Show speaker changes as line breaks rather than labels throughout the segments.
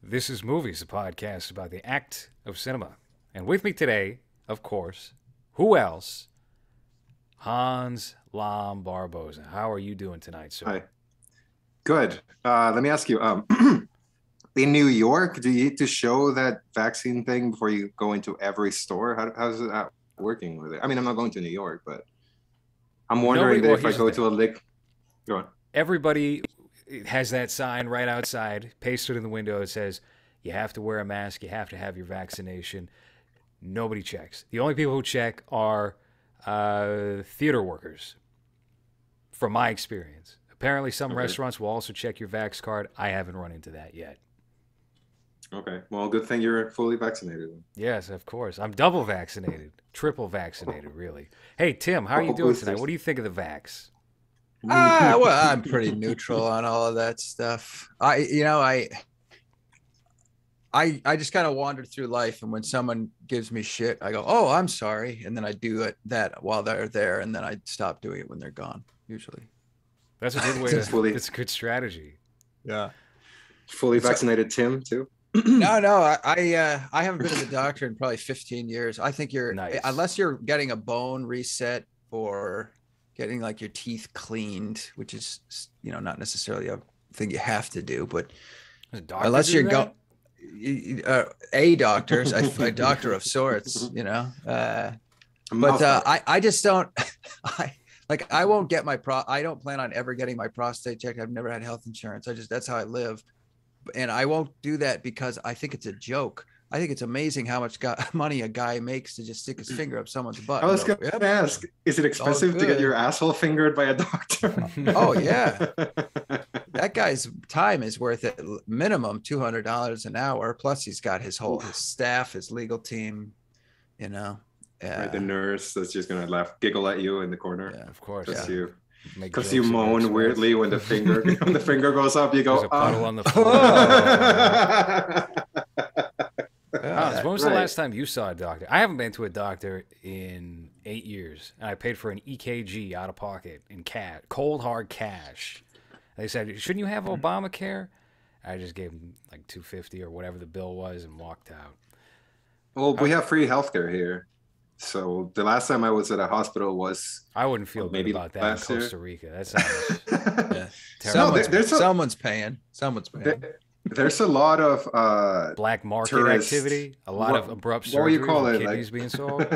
This is Movies, a podcast about the act of cinema. And with me today, of course, who else? Hans Lam Barboza. How are you doing tonight, sir?
Hi. Good. Let me ask you, in New York, do you need to show that vaccine thing before you go into every store? How's it working with it? I mean, I'm not going to New York, but I'm wondering that if I go to a lick, go on.
Everybody has that sign right outside, pasted in the window. It says, you have to wear a mask, you have to have your vaccination. Nobody checks. The only people who check are theater workers, from my experience. Apparently, some restaurants will also check your Vax card. I haven't run into that yet.
Okay. Well, good thing you're fully vaccinated.
Yes, of course. I'm double vaccinated. Triple vaccinated, really. Hey, Tim, how are you doing tonight? What do you think of the vax?
Well, I'm pretty neutral on all of that stuff. I just kind of wander through life, and when someone gives me shit, I go, "Oh, I'm sorry," and then I do that while they're there, and then I stop doing it when they're gone. Usually,
that's a good way. It's a good strategy.
Yeah.
Fully vaccinated, Tim, too.
No, I haven't been to the doctor in probably 15 years. I think
Nice.
Unless you're getting a bone reset or getting like your teeth cleaned, which is not necessarily a thing you have to do, but unless you're going. A doctor, a doctor of sorts, but I just don't. I won't get I don't plan on ever getting my prostate checked. I've never had health insurance. That's how I live, and I won't do that because I think it's a joke. I think it's amazing how much money a guy makes to just stick his finger up someone's butt.
I was going to ask, is it expensive to get your asshole fingered by a doctor?
Oh yeah. That guy's time is worth at minimum $200 an hour. Plus he's got his staff, his legal team,
Right, the nurse that's just going to giggle at you in the corner.
Yeah, of course.
Because you moan weirdly when the finger goes up, you go,
there's a puddle on the floor. When was the last time you saw a doctor? I haven't been to a doctor in 8 years, and I paid for an EKG out of pocket in cash, cold hard cash. They said, "Shouldn't you have Obamacare?" I just gave them like $250 or whatever the bill was and walked out.
Well, we have free healthcare here, so the last time I was at a hospital was
I wouldn't feel good about that in Costa Rica. That sounds
someone's paying.
There's a lot of
black market
tourists.
Activity, a lot of abrupt surgery.
What do you call it?
Kidneys being sold.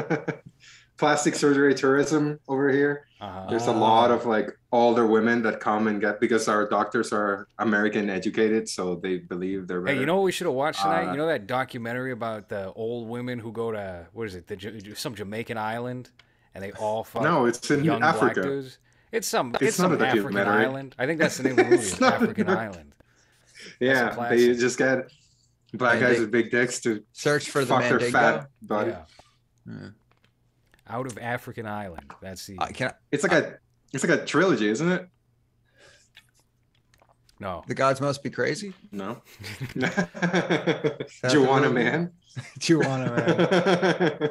Plastic surgery tourism over here. There's a lot of older women that come and get, because our doctors are American educated, so they believe they're better.
Hey, you know what we should have watched tonight? You know that documentary about the old women who go to, what is it, some Jamaican island, and they all fuck
No, it's in
young
Africa.
Black dudes? It's some
not
African
documentary.
island. I think that's the name of the movie. African Island.
Yeah, they just get black guys with big dicks to
search for the
fuck their
Mandingo.
fat body.
Yeah. Out of African Island. That's the.
It's like a trilogy, isn't it?
No.
The Gods Must Be Crazy?
No. Juana Man.
Juana Man.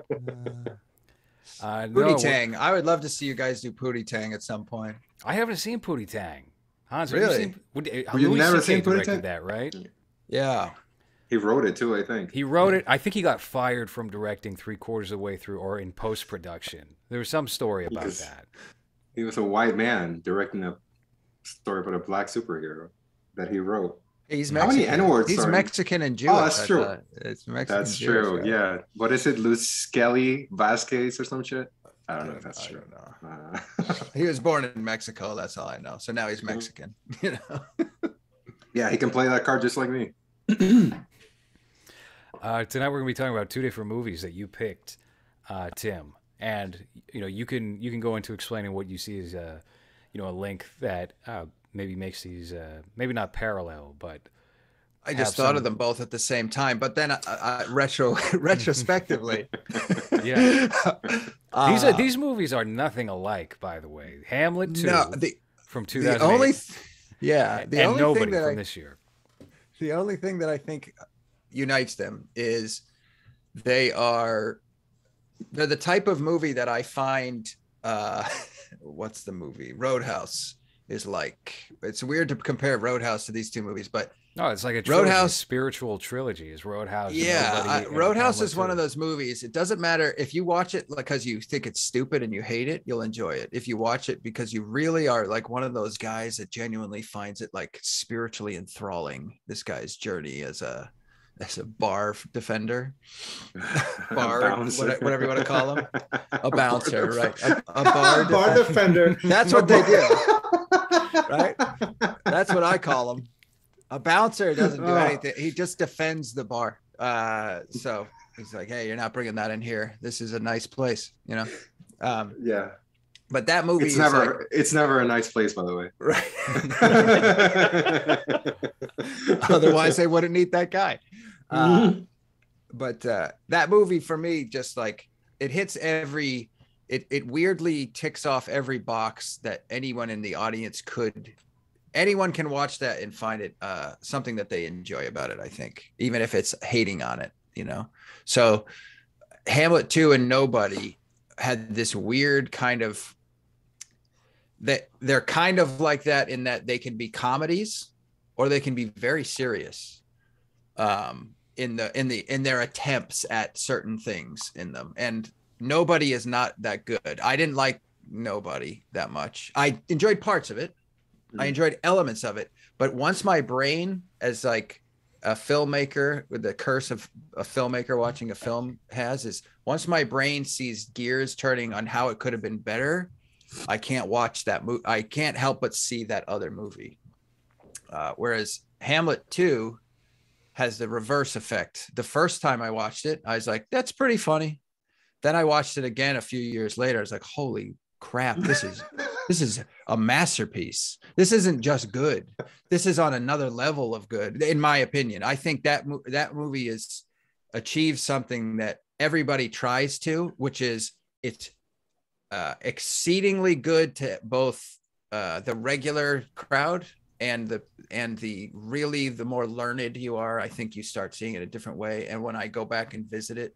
Pootie Tang. I would love to see you guys do Pootie Tang at some point.
I haven't seen Pootie Tang. Hans,
really?
You've never seen Pootie Tang?
That, right?
Yeah.
He wrote it too, I think.
He wrote it. I think he got fired from directing 3/4 of the way through, or in post-production. There was some story about that.
He was a white man directing a story about a black superhero that he wrote.
He's Mexican.
How many N-words?
He's Mexican and Jewish.
Oh, that's true.
It's Mexican.
That's true. Yeah. What is it? Luz Skelly Vasquez or some shit? I don't know if that's true.
He was born in Mexico. That's all I know. So now he's Mexican.
Yeah, he can play that card just like me.
Tonight we're gonna be talking about two different movies that you picked, Tim, and you can go into explaining what you see as a link that maybe makes these maybe not parallel, but
I just thought of them both at the same time. But then retrospectively,
yeah, these movies are nothing alike. By the way, Hamlet 2 from 2008.
The only
Nobody
thing that
from this year.
The only thing that I think unites them is they're the type of movie that I find what's the movie Roadhouse is like. It's weird to compare Roadhouse to these two movies, but
no, it's like a trilogy,
Roadhouse,
spiritual trilogy is Roadhouse.
Yeah, Roadhouse is one of those movies. It doesn't matter if you watch it because you think it's stupid and you hate it, you'll enjoy it. If you watch it because you really are like one of those guys that genuinely finds it like spiritually enthralling, this guy's journey as a bar defender, whatever you want to call him, a bouncer, right? A bar
defender.
That's what they do, right? That's what I call him. A bouncer doesn't do anything. He just defends the bar. So he's like, hey, you're not bringing that in here. This is a nice place, you know?
Yeah.
But that movie
it's never a nice place, by the way.
Right. Otherwise they wouldn't need that guy. But that movie for me, just like it hits it weirdly ticks off every box that anyone in the audience anyone can watch that and find it something that they enjoy about it, I think, even if it's hating on it, you know? So Hamlet 2 and Nobody had this weird kind of, that they're kind of like that in that they can be comedies or they can be very serious in their attempts at certain things in them. And Nobody is not that good. I didn't like Nobody that much. I enjoyed parts of it. I enjoyed elements of it, but once my brain, as like a filmmaker with the curse of a filmmaker watching a film is once my brain sees gears turning on how it could have been better, I can't watch that movie. I can't help but see that other movie. Whereas Hamlet 2 has the reverse effect. The first time I watched it, I was like, that's pretty funny. Then I watched it again a few years later. I was like, holy crap, this is a masterpiece. This isn't just good. This is on another level of good, in my opinion. I think that movie is achieved something that everybody tries to, which is it's exceedingly good to both the regular crowd and the really the more learned you are. I think you start seeing it a different way. And when I go back and visit it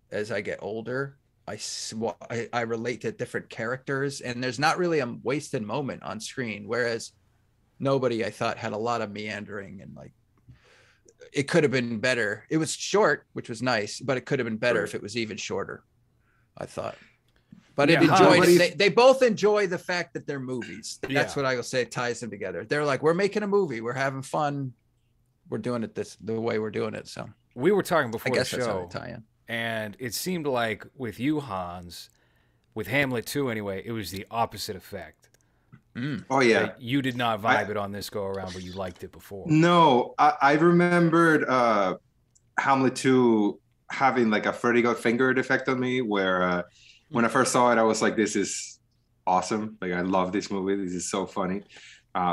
as I get older, I relate to different characters, and there's not really a wasted moment on screen. Whereas Nobody, I thought, had a lot of meandering and like it could have been better. It was short, which was nice, but it could have been better if it was even shorter, I thought. But they both enjoy the fact that they're movies. That's what I will say ties them together. They're like, we're making a movie, we're having fun, we're doing it the way we're doing it. So
we were talking before the show.
That's how they tie in.
And it seemed like with you, Hans, with Hamlet 2 anyway, it was the opposite effect.
Oh, yeah.
Like you did not vibe it on this go around, but you liked it before.
No, I remembered Hamlet 2 having like a Freddy Got Fingered effect on me, where when I first saw it, I was like, this is awesome. Like, I love this movie. This is so funny.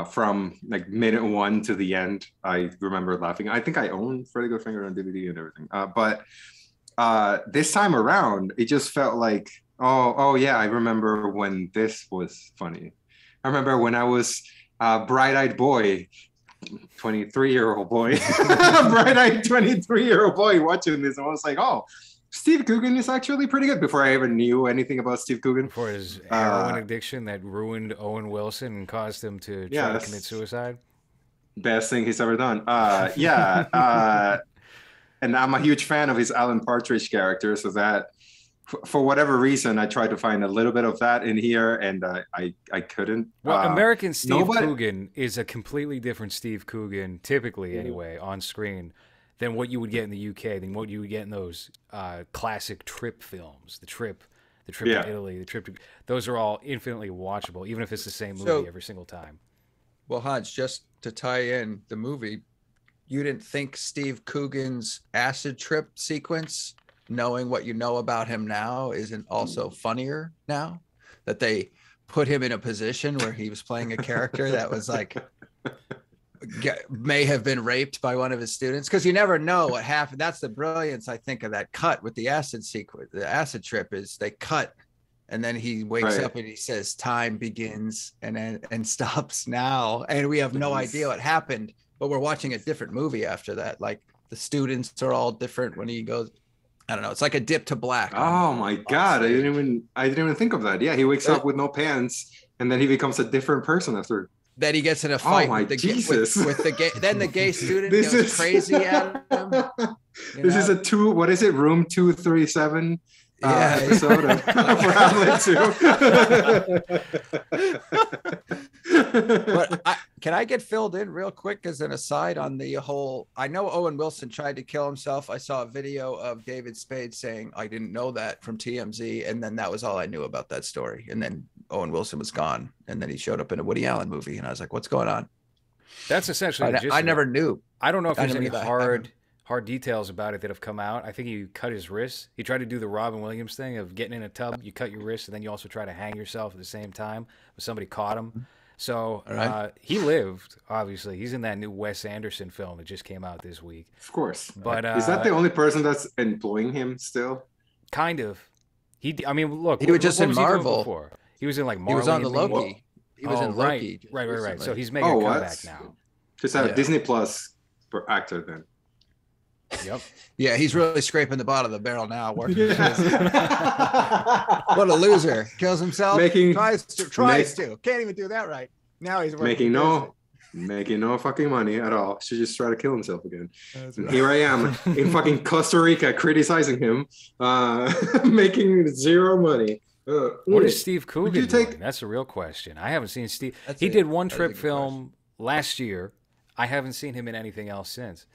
From like minute 1 to the end, I remember laughing. I think I own Freddy Got Fingered on DVD and everything. But this time around, it just felt like, oh yeah, I remember when this was funny. I remember when I was a bright-eyed boy, 23-year-old boy, bright-eyed 23-year-old boy watching this. I was like, oh, Steve Coogan is actually pretty good, before I ever knew anything about Steve Coogan.
Before his heroin addiction that ruined Owen Wilson and caused him to try to commit suicide.
Best thing he's ever done. And I'm a huge fan of his Alan Partridge character, so that for whatever reason, I tried to find a little bit of that in here, and I couldn't.
Well, American Steve Coogan is a completely different Steve Coogan, typically anyway, on screen, than what you would get in the UK, than what you would get in those classic Trip films. The Trip to Italy, the Trip to... Those are all infinitely watchable, even if it's the same movie every single time.
Well, Hans, just to tie in the movie, you didn't think Steve Coogan's acid trip sequence, knowing what you know about him now, isn't also funnier now that they put him in a position where he was playing a character that was like may have been raped by one of his students? Because you never know what happened. That's the brilliance, I think, of that cut with the acid sequence. The acid trip is they cut, and then he wakes up and he says, "Time begins and stops now," and we have no idea what happened. But we're watching a different movie after that. Like the students are all different when he goes. I don't know. It's like a dip to black.
Oh my God. I didn't even think of that. Yeah. He wakes up with no pants and then he becomes a different person after.
Then he gets in a fight
with
the gay. Then the gay student
This
goes
is
crazy at him.
This is what is it? Room 237 episode of for Hamlet 2.
But can I get filled in real quick as an aside on the whole? I know Owen Wilson tried to kill himself. I saw a video of David Spade saying, "I didn't know that" from TMZ, and then that was all I knew about that story. And then Owen Wilson was gone, and then he showed up in a Woody Allen movie, and I was like, "What's going on?"
That's essentially.
I never knew.
I don't know if there's any hard details about it that have come out. I think he cut his wrist. He tried to do the Robin Williams thing of getting in a tub, you cut your wrist, and then you also try to hang yourself at the same time. But somebody caught him. So he lived, obviously. He's in that new Wes Anderson film that just came out this week.
Of course.
But
is that the only person that's employing him still?
Kind of. I mean, look.
He was just in Marvel.
He was in like Marvel.
He was on the Loki. He was in Loki.
Right. So he's making a comeback now.
Just a Disney Plus actor then.
Yep.
Yeah, he's really scraping the bottom of the barrel now. What a loser! Kills himself. Tries to. Can't even do that right. Now he's
making no fucking money at all. Should just try to kill himself again. Here I am in fucking Costa Rica criticizing him, making zero money.
What is Steve Coogan doing? That's a real question. I haven't seen Steve. He did one trip film last year. I haven't seen him in anything else since.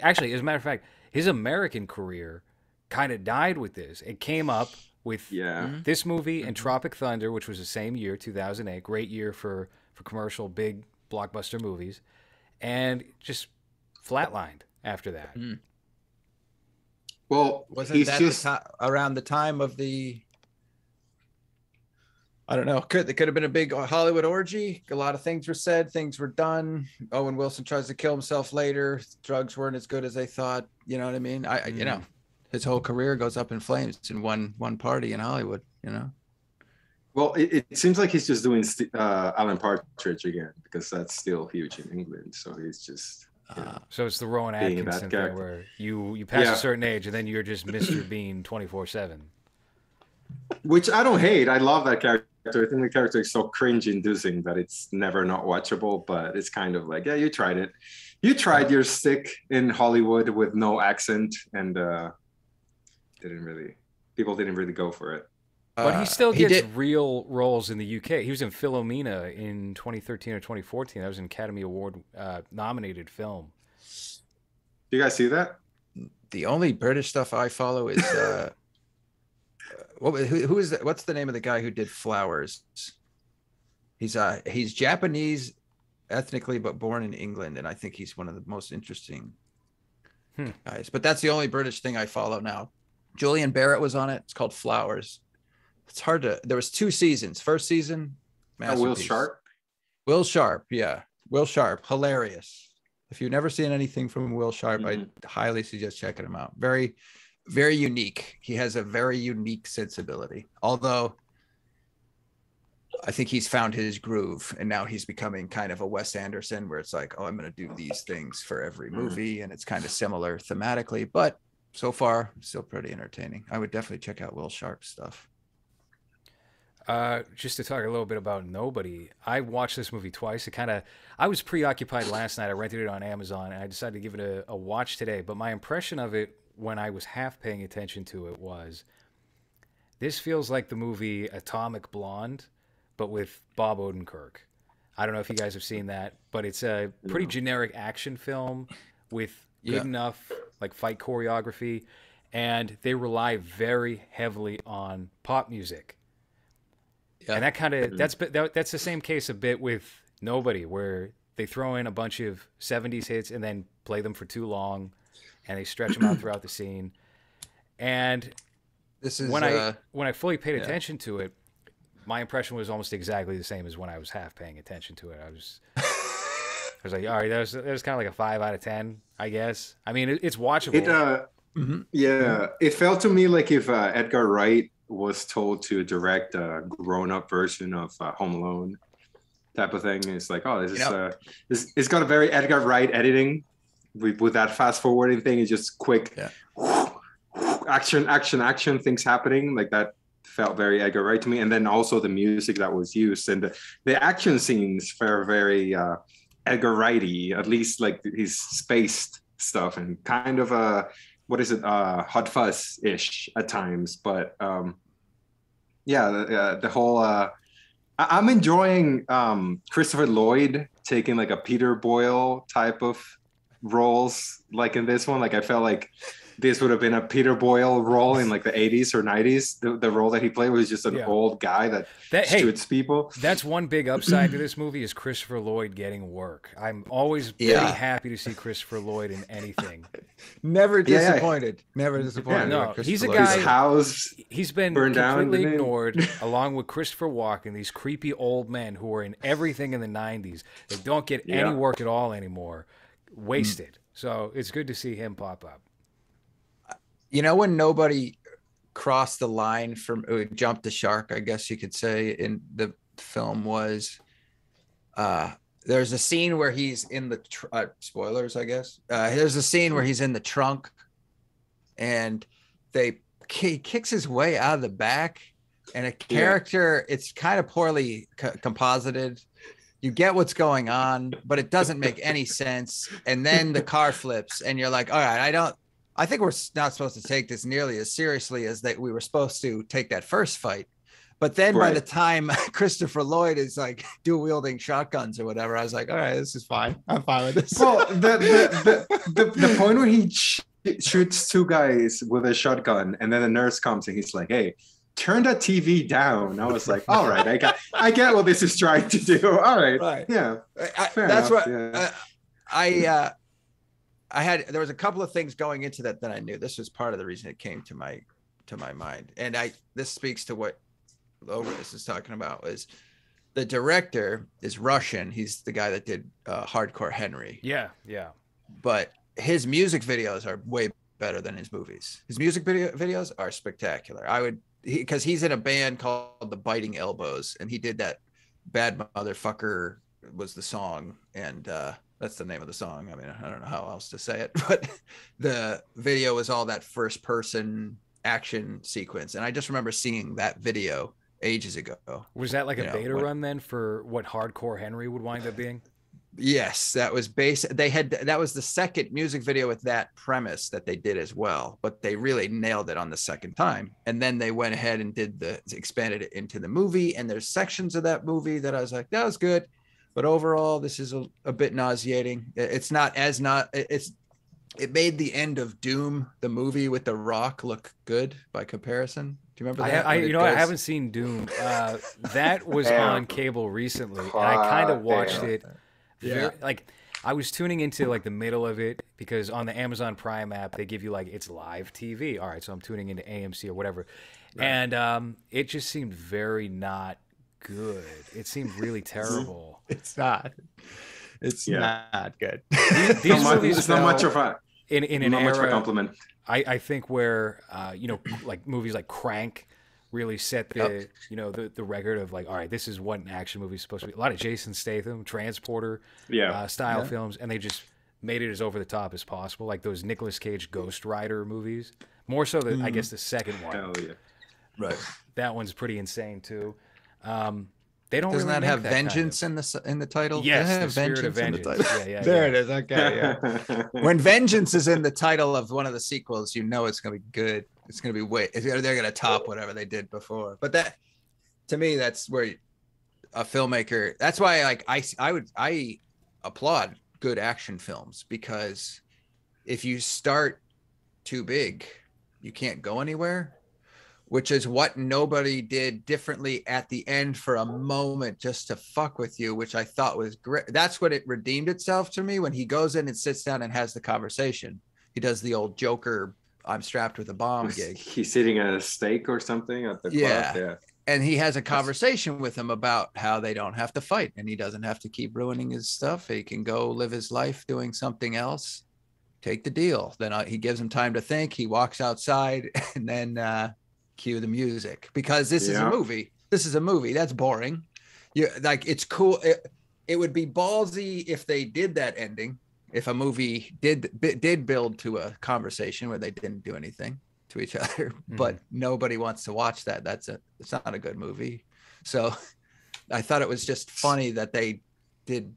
Actually, as a matter of fact, his American career kind of died with this. It came up with this movie and Tropic Thunder, which was the same year, 2008. Great year for commercial, big blockbuster movies. And just flatlined after that.
Mm.
Well,
wasn't that around the time of the... I don't know. It could have been a big Hollywood orgy. A lot of things were said. Things were done. Owen Wilson tries to kill himself later. Drugs weren't as good as they thought. You know what I mean? You know, his whole career goes up in flames in one party in Hollywood. You know.
Well, it seems like he's just doing Alan Partridge again because that's still huge in England. So he's just.
So it's the Rowan Atkinson thing where you pass a certain age and then you're just Mr. Bean 24/7.
Which I don't hate. I love that character. I think the character is so cringe-inducing that it's never not watchable, but it's kind of like, yeah, you tried it. You tried your stick in Hollywood with no accent, and people didn't really go for it.
But he still gets real roles in the UK. He was in Philomena in 2013 or 2014. That was an Academy Award nominated film.
Do you guys see that?
The only British stuff I follow is... who is that? What's the name of the guy who did Flowers? He's Japanese ethnically, but born in England, and I think he's one of the most interesting guys. But that's the only British thing I follow now. Julian Barrett was on it. It's called Flowers. It's hard to. There was 2 seasons. First season,
Will Sharp.
Will Sharp, yeah, Will Sharp, hilarious. If you've never seen anything from Will Sharp, I highly suggest checking him out. Very, very unique. He has a very unique sensibility. Although I think he's found his groove, and now he's becoming kind of a Wes Anderson, where it's like, oh, I'm going to do these things for every movie, and it's kind of similar thematically. But so far, still pretty entertaining. I would definitely check out Will Sharp's stuff.
Just to talk a little bit about Nobody, I watched this movie twice. I was preoccupied last night. I rented it on Amazon, and I decided to give it a watch today. But my impression of it, when I was half paying attention to it, was this feels like the movie Atomic Blonde, but with Bob Odenkirk. I don't know if you guys have seen that, but it's a pretty generic action film with good enough like fight choreography, and they rely very heavily on pop music. Yeah. And that kind of that's the same case a bit with Nobody, where they throw in a bunch of 70s hits and then play them for too long, and they stretch them out throughout the scene. And
this is
when I fully paid attention to it, my impression was almost exactly the same as when I was half paying attention to it. I was like, all right, that was kind of like a 5 out of 10, I guess. I mean, it's watchable.
It felt to me like if Edgar Wright was told to direct a grown-up version of Home Alone type of thing. It's like, oh, it's got a very Edgar Wright editing with that fast-forwarding thing. It's just quick action, things happening like that. felt very Edgar Wright to me. And then also the music that was used and the action scenes were very Edgar Wrighty, at least like his spaced stuff and kind of what is it, Hot Fuzz-ish at times. But the whole I'm enjoying Christopher Lloyd taking like a Peter Boyle type of roles, like in this one. Like I felt like this would have been a Peter Boyle role in like the 80s or 90s. The role that he played was just an old guy that shoots people.
That's one big upside to this movie is Christopher Lloyd getting work. I'm always very happy to see Christopher Lloyd in anything.
Never disappointed. Never disappointed.
No, he's a guy.
His house
he's been completely ignored, along with Christopher Walken, these creepy old men who were in everything in the 90s. They don't get any work at all anymore. Wasted. So it's good to see him pop up.
You know, when nobody crossed the line from jumped the shark, I guess you could say, in the film was there's a scene where he's in the spoilers, I guess. There's a scene where he's in the trunk and he kicks his way out of the back, and a character, it's kind of poorly composited. You get what's going on, but it doesn't make any sense. And then the car flips and you're like, all right, I think we're not supposed to take this nearly as seriously as that we were supposed to take that first fight. But then by the time Christopher Lloyd is like dual wielding shotguns or whatever, I was like, all right, this is fine. I'm fine with this.
Well, the point where he shoots two guys with a shotgun and then the nurse comes and he's like, hey, turn that TV down. I was like, all right, I get what this is trying to do. All right. Yeah.
That's what there was a couple of things going into that I knew. This was part of the reason it came to my mind. And this speaks to what LowRes is talking about, is the director is Russian. He's the guy that did Hardcore Henry.
Yeah.
But his music videos are way better than his movies. His music videos are spectacular. Because he's in a band called the Biting Elbows, and he did that Bad Motherfucker was the song, and that's the name of the song. I mean, I don't know how else to say it, but the video was all that first person action sequence. And I just remember seeing that video ages ago.
Was that like a beta run then for what Hardcore Henry would wind up being?
Yes, that was that was the second music video with that premise that they did as well, but they really nailed it on the second time. And then they went ahead and expanded it into the movie. And there's sections of that movie that I was like, that was good. But overall, this is a bit nauseating. It made the end of Doom, the movie with The Rock, look good by comparison. Do you remember that?
I haven't seen Doom. That was on cable recently, and I kind of watched it. I was tuning into like the middle of it because on the Amazon Prime app they give you like it's live TV. All right, so I'm tuning into AMC or whatever, and it just seemed very not good. It seemed really terrible.
It's not. It's not good.
These movies, it's not much of a
in an
not
era.
Much of a compliment.
I think where like movies like Crank really set the the record of like, all right, this is what an action movie is supposed to be. A lot of Jason Statham, Transporter style films, and they just made it as over the top as possible, like those Nicolas Cage Ghost Rider movies. More so than I guess the second one.
Hell yeah.
Right.
That one's pretty insane too. They don't.
Doesn't
really
that have vengeance in the title?
Yes, the Spirit of Vengeance. Yeah.
There it is. Okay, yeah. When vengeance is in the title of one of the sequels, you know it's going to be good. It's going to be they're going to top whatever they did before. But that, to me, that's where a filmmaker. That's why, like, I applaud good action films, because if you start too big, you can't go anywhere. Which is what nobody did differently at the end for a moment, just to fuck with you, which I thought was great. That's what it redeemed itself to me, when he goes in and sits down and has the conversation. He does the old Joker, I'm strapped with a bomb gig.
He's sitting at a steak or something at the club. Yeah.
And he has a conversation with him about how they don't have to fight, and he doesn't have to keep ruining his stuff. He can go live his life doing something else. Take the deal. Then he gives him time to think. He walks outside, and then cue the music, because this is a movie. This is a movie. That's boring. It's cool. It would be ballsy if they did that ending. If a movie did build to a conversation where they didn't do anything to each other, but nobody wants to watch that. It's not a good movie. So I thought it was just funny that they did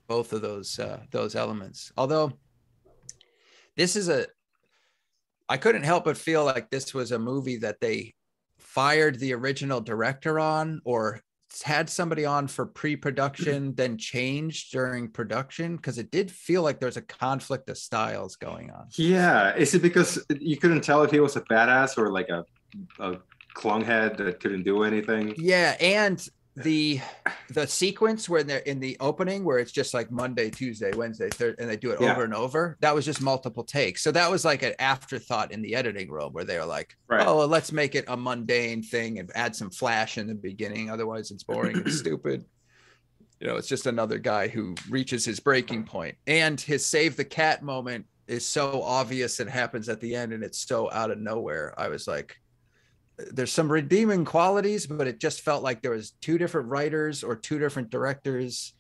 both of those elements. Although I couldn't help but feel like this was a movie that they fired the original director on, or had somebody on for pre-production, then changed during production, because it did feel like there's a conflict of styles going on.
Yeah. Is it because you couldn't tell if he was a badass or like a clunghead that couldn't do anything?
Yeah, and the sequence where they're in the opening where it's just like Monday, Tuesday, Wednesday, Thursday, and they do it over and over, that was just multiple takes. So that was like an afterthought in the editing room where they were like, oh, well, let's make it a mundane thing and add some flash in the beginning, otherwise it's boring and stupid. You know, it's just another guy who reaches his breaking point, and his save the cat moment is so obvious and happens at the end, and it's so out of nowhere. I was like, there's some redeeming qualities, but it just felt like there was two different writers or two different directors,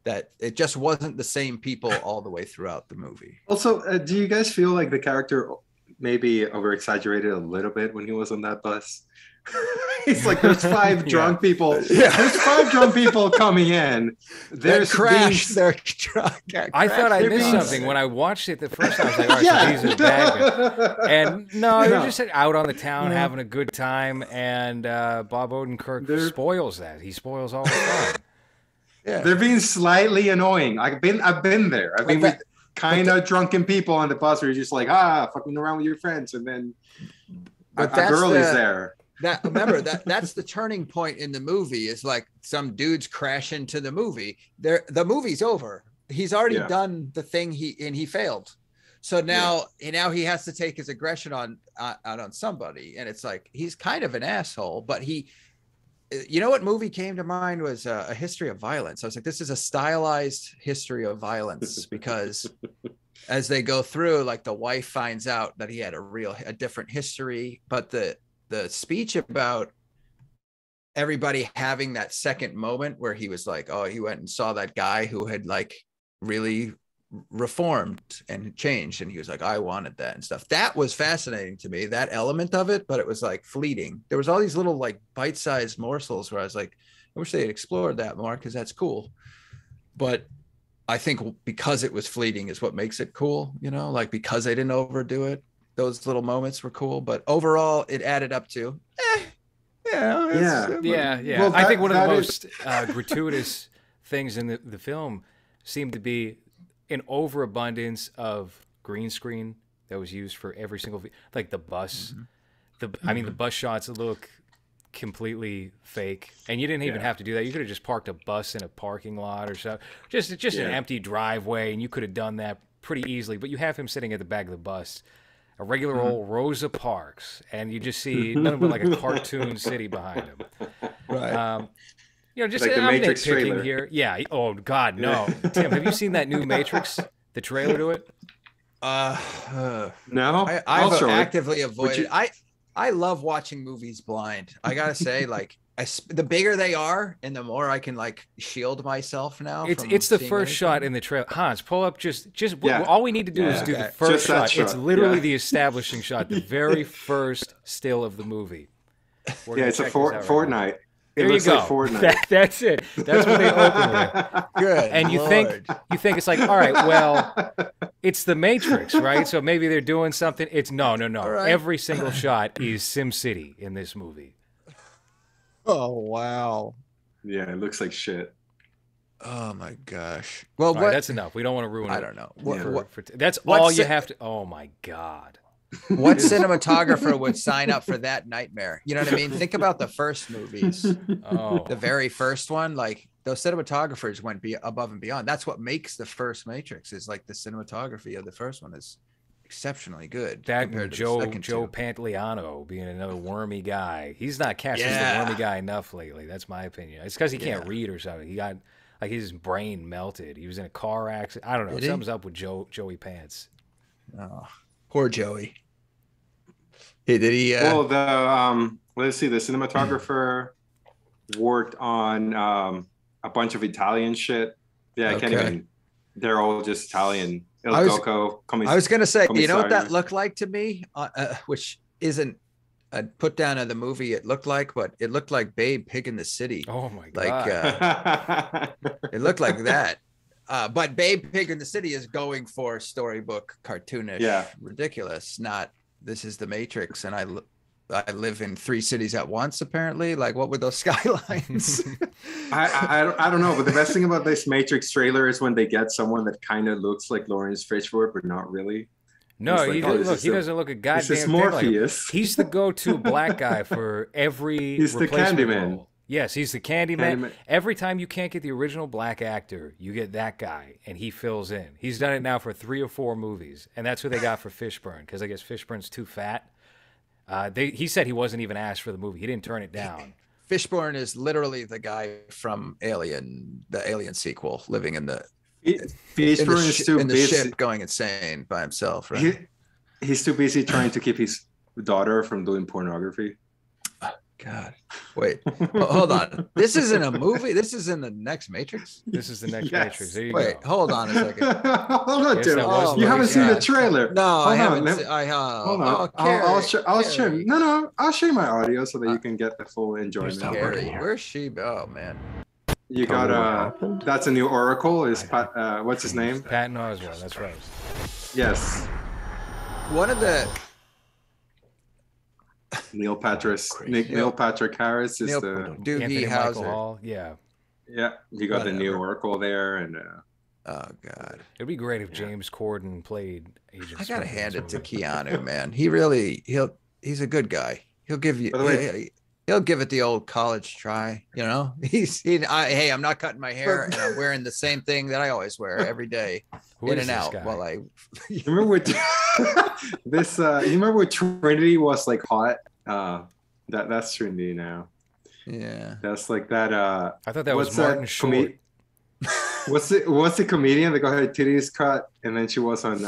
that it just wasn't the same people all the way throughout the movie.
Also, do you guys feel like the character maybe over exaggerated a little bit when he was on that bus? It's like there's 5 drunk people. Yeah. There's 5 drunk people coming in. There's
their truck.
I thought I missed something when I watched it the first time. I was like, all right, so these are bad guys. And they're just out on the town having a good time, and Bob Odenkirk spoils that. He spoils all the fun.
Yeah. They're being slightly annoying. I've been there. I've been with kind of drunken people on the bus where you're just like, fucking around with your friends, and then a girl is there.
That's the turning point in the movie, is like some dudes crash into the movie. The movie's over. He's already done the thing he failed. So now he has to take his aggression out on somebody. And it's like, he's kind of an asshole, but you know what movie came to mind was A History of Violence. I was like, this is a stylized history of violence, because as they go through, like, the wife finds out that he had a different history, but the speech about everybody having that second moment where he was like, oh, he went and saw that guy who had like really reformed and changed, and he was like, I wanted that and stuff. That was fascinating to me, that element of it, but it was like fleeting. There was all these little like bite-sized morsels where I was like, I wish they had explored that more, because that's cool. But I think because it was fleeting is what makes it cool, you know, like, because they didn't overdo it. Those little moments were cool, but overall it added up to
yeah. Well, I think one of the most gratuitous things in the film seemed to be an overabundance of green screen that was used for every single, like the bus. I mean, the bus shots look completely fake, and you didn't even have to do that. You could have just parked a bus in a parking lot or so, just an empty driveway, and you could have done that pretty easily. But you have him sitting at the back of the bus, a regular old Rosa Parks, and you just see nothing but like a cartoon city behind him.
Right.
Just
like the Matrix trailer
here. Yeah. Oh God, no. Tim, have you seen that new Matrix? The trailer to it?
No.
I've actively avoided. I love watching movies blind. I gotta say, like, the bigger they are, and the more I can like shield myself now.
It's the first shot in the trailer. Hans, pull up all we need to do is do the first shot. It's literally the establishing shot, the very first still of the movie.
It's a Fortnite.
There you go.
Like Fortnite.
That's it. That's what they open with.
Good.
And you think it's like, all right, well, it's the Matrix, right? So maybe they're doing something. It's no. Right. Every single shot is SimCity in this movie.
Oh wow.
Yeah, it looks like shit.
Oh my gosh. Well,
right, that's enough. We don't want to ruin it.
I don't know.
That's all you have to. Oh my God.
What cinematographer would sign up for that nightmare? You know what I mean? Think about the first movies. The very first one, like, those cinematographers went above and beyond. That's what makes the first Matrix, is like the cinematography of the first one is exceptionally good.
That and Joe Pantoliano being another wormy guy. He's not cast as the wormy guy enough lately. That's my opinion. It's because he can't read or something. He got like his brain melted. He was in a car accident. I don't know. Something's up with Joey Pants.
Oh, poor Joey. Hey, did he?
Well, let's see. The cinematographer worked on a bunch of Italian shit. Yeah, I can't even. They're all just Italian. I was gonna
say, you know what that looked like to me? Which isn't a put down of the movie it looked like, but it looked like Babe Pig in the City.
Oh my
god! It looked like that. But Babe Pig in the City is going for storybook, cartoonish, ridiculous. Not this is the Matrix, and I live in 3 cities at once. Apparently, like what were those skylines?
I don't know, but the best thing about this Matrix trailer is when they get someone that kind of looks like Lawrence Fishburne, but not really.
No, like, he doesn't look a goddamn thing
Morpheus.
Like he's the go-to black guy for every
He's the Candyman.
Role. Yes, he's the Candyman. Every time you can't get the original black actor, you get that guy, and he fills in. He's done it now for 3 or 4 movies, and that's who they got for Fishburne, because I guess Fishburne's too fat. He said he wasn't even asked for the movie. He didn't turn it down.
Fishburne is literally the guy from Alien, the Alien sequel, living in the...
Fishburne is too busy
ship going insane by himself, right?
He's too busy trying to keep his daughter from doing pornography.
God, wait, hold on. This isn't a movie. This is in the next Matrix.
This is the next Matrix. There you go.
Wait, hold on a second.
Hold on, Tim. You haven't seen the trailer.
No, I haven't.
Hold on. I'll share. No, I'll share my audio so that you can get the full enjoyment.
Where's she? Oh man.
You got that's a new Oracle. Is Pat? What's his name?
Patton Oswalt. That's right.
Yes.
One of the
Neil Patrick Harris is the
Doogie Howser.
Yeah.
You got the new Oracle there, and
oh god,
it'd be great if James Corden played Agent.
I gotta hand it to Keanu, man. He's a good guy. He'll give you.
By the way,
he'll give it the old college try, you know. Hey, I'm not cutting my hair, and I'm wearing the same thing that I always wear every day, in and out. While I
you remember what this? You remember what Trinity was like hot? That's Trinity now.
Yeah,
that's like that.
I thought that was Martin Short.
What's the comedian that got her titties cut and then she was on?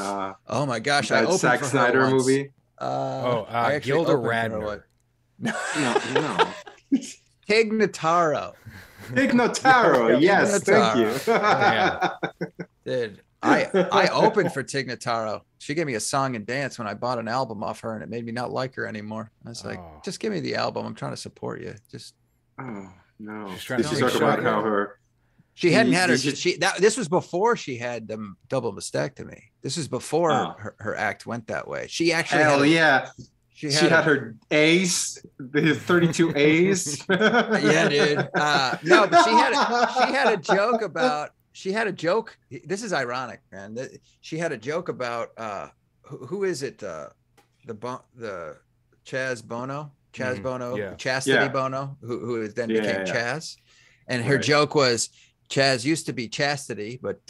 Oh my gosh,
that Zack Snyder movie.
Gilda Radner.
No.
Tig Notaro.
Yes, thank you.
Yeah.
Dude, I opened for Tig Notaro. She gave me a song and dance when I bought an album off her, and it made me not like her anymore. I was like, just give me the album. I'm trying to support you. Just
no.
Did
she talk about how her?
She hadn't had her. This was before she had the double mastectomy. This is before her act went that way. She actually She had her A's, the 32 A's. Yeah, dude. No, but she had a joke about. She had a joke. This is ironic, man. She had a joke about who is it? The Chaz Bono, Chastity Bono, who then became Chaz, and her joke was Chaz used to be Chastity, but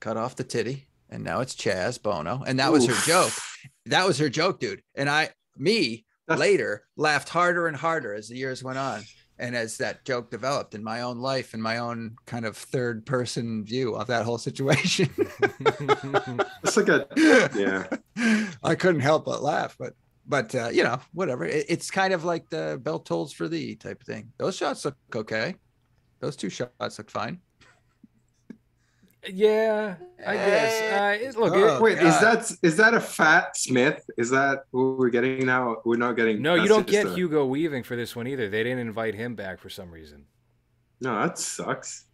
cut off the titty, and now it's Chaz Bono, and that was her joke. That was her joke, dude. And later laughed harder and harder as the years went on. And as that joke developed in my own life and my own kind of third person view of that whole situation.
It's like
I couldn't help but laugh, but you know, whatever. It's kind of like the bell tolls for thee type of thing. Those shots look okay. Those 2 shots look fine.
Yeah, I guess.
Wait, is that a fat Smith? Is that who we're getting now? We're not getting.
No, you don't get Hugo Weaving for this one either. They didn't invite him back for some reason.
No, that sucks.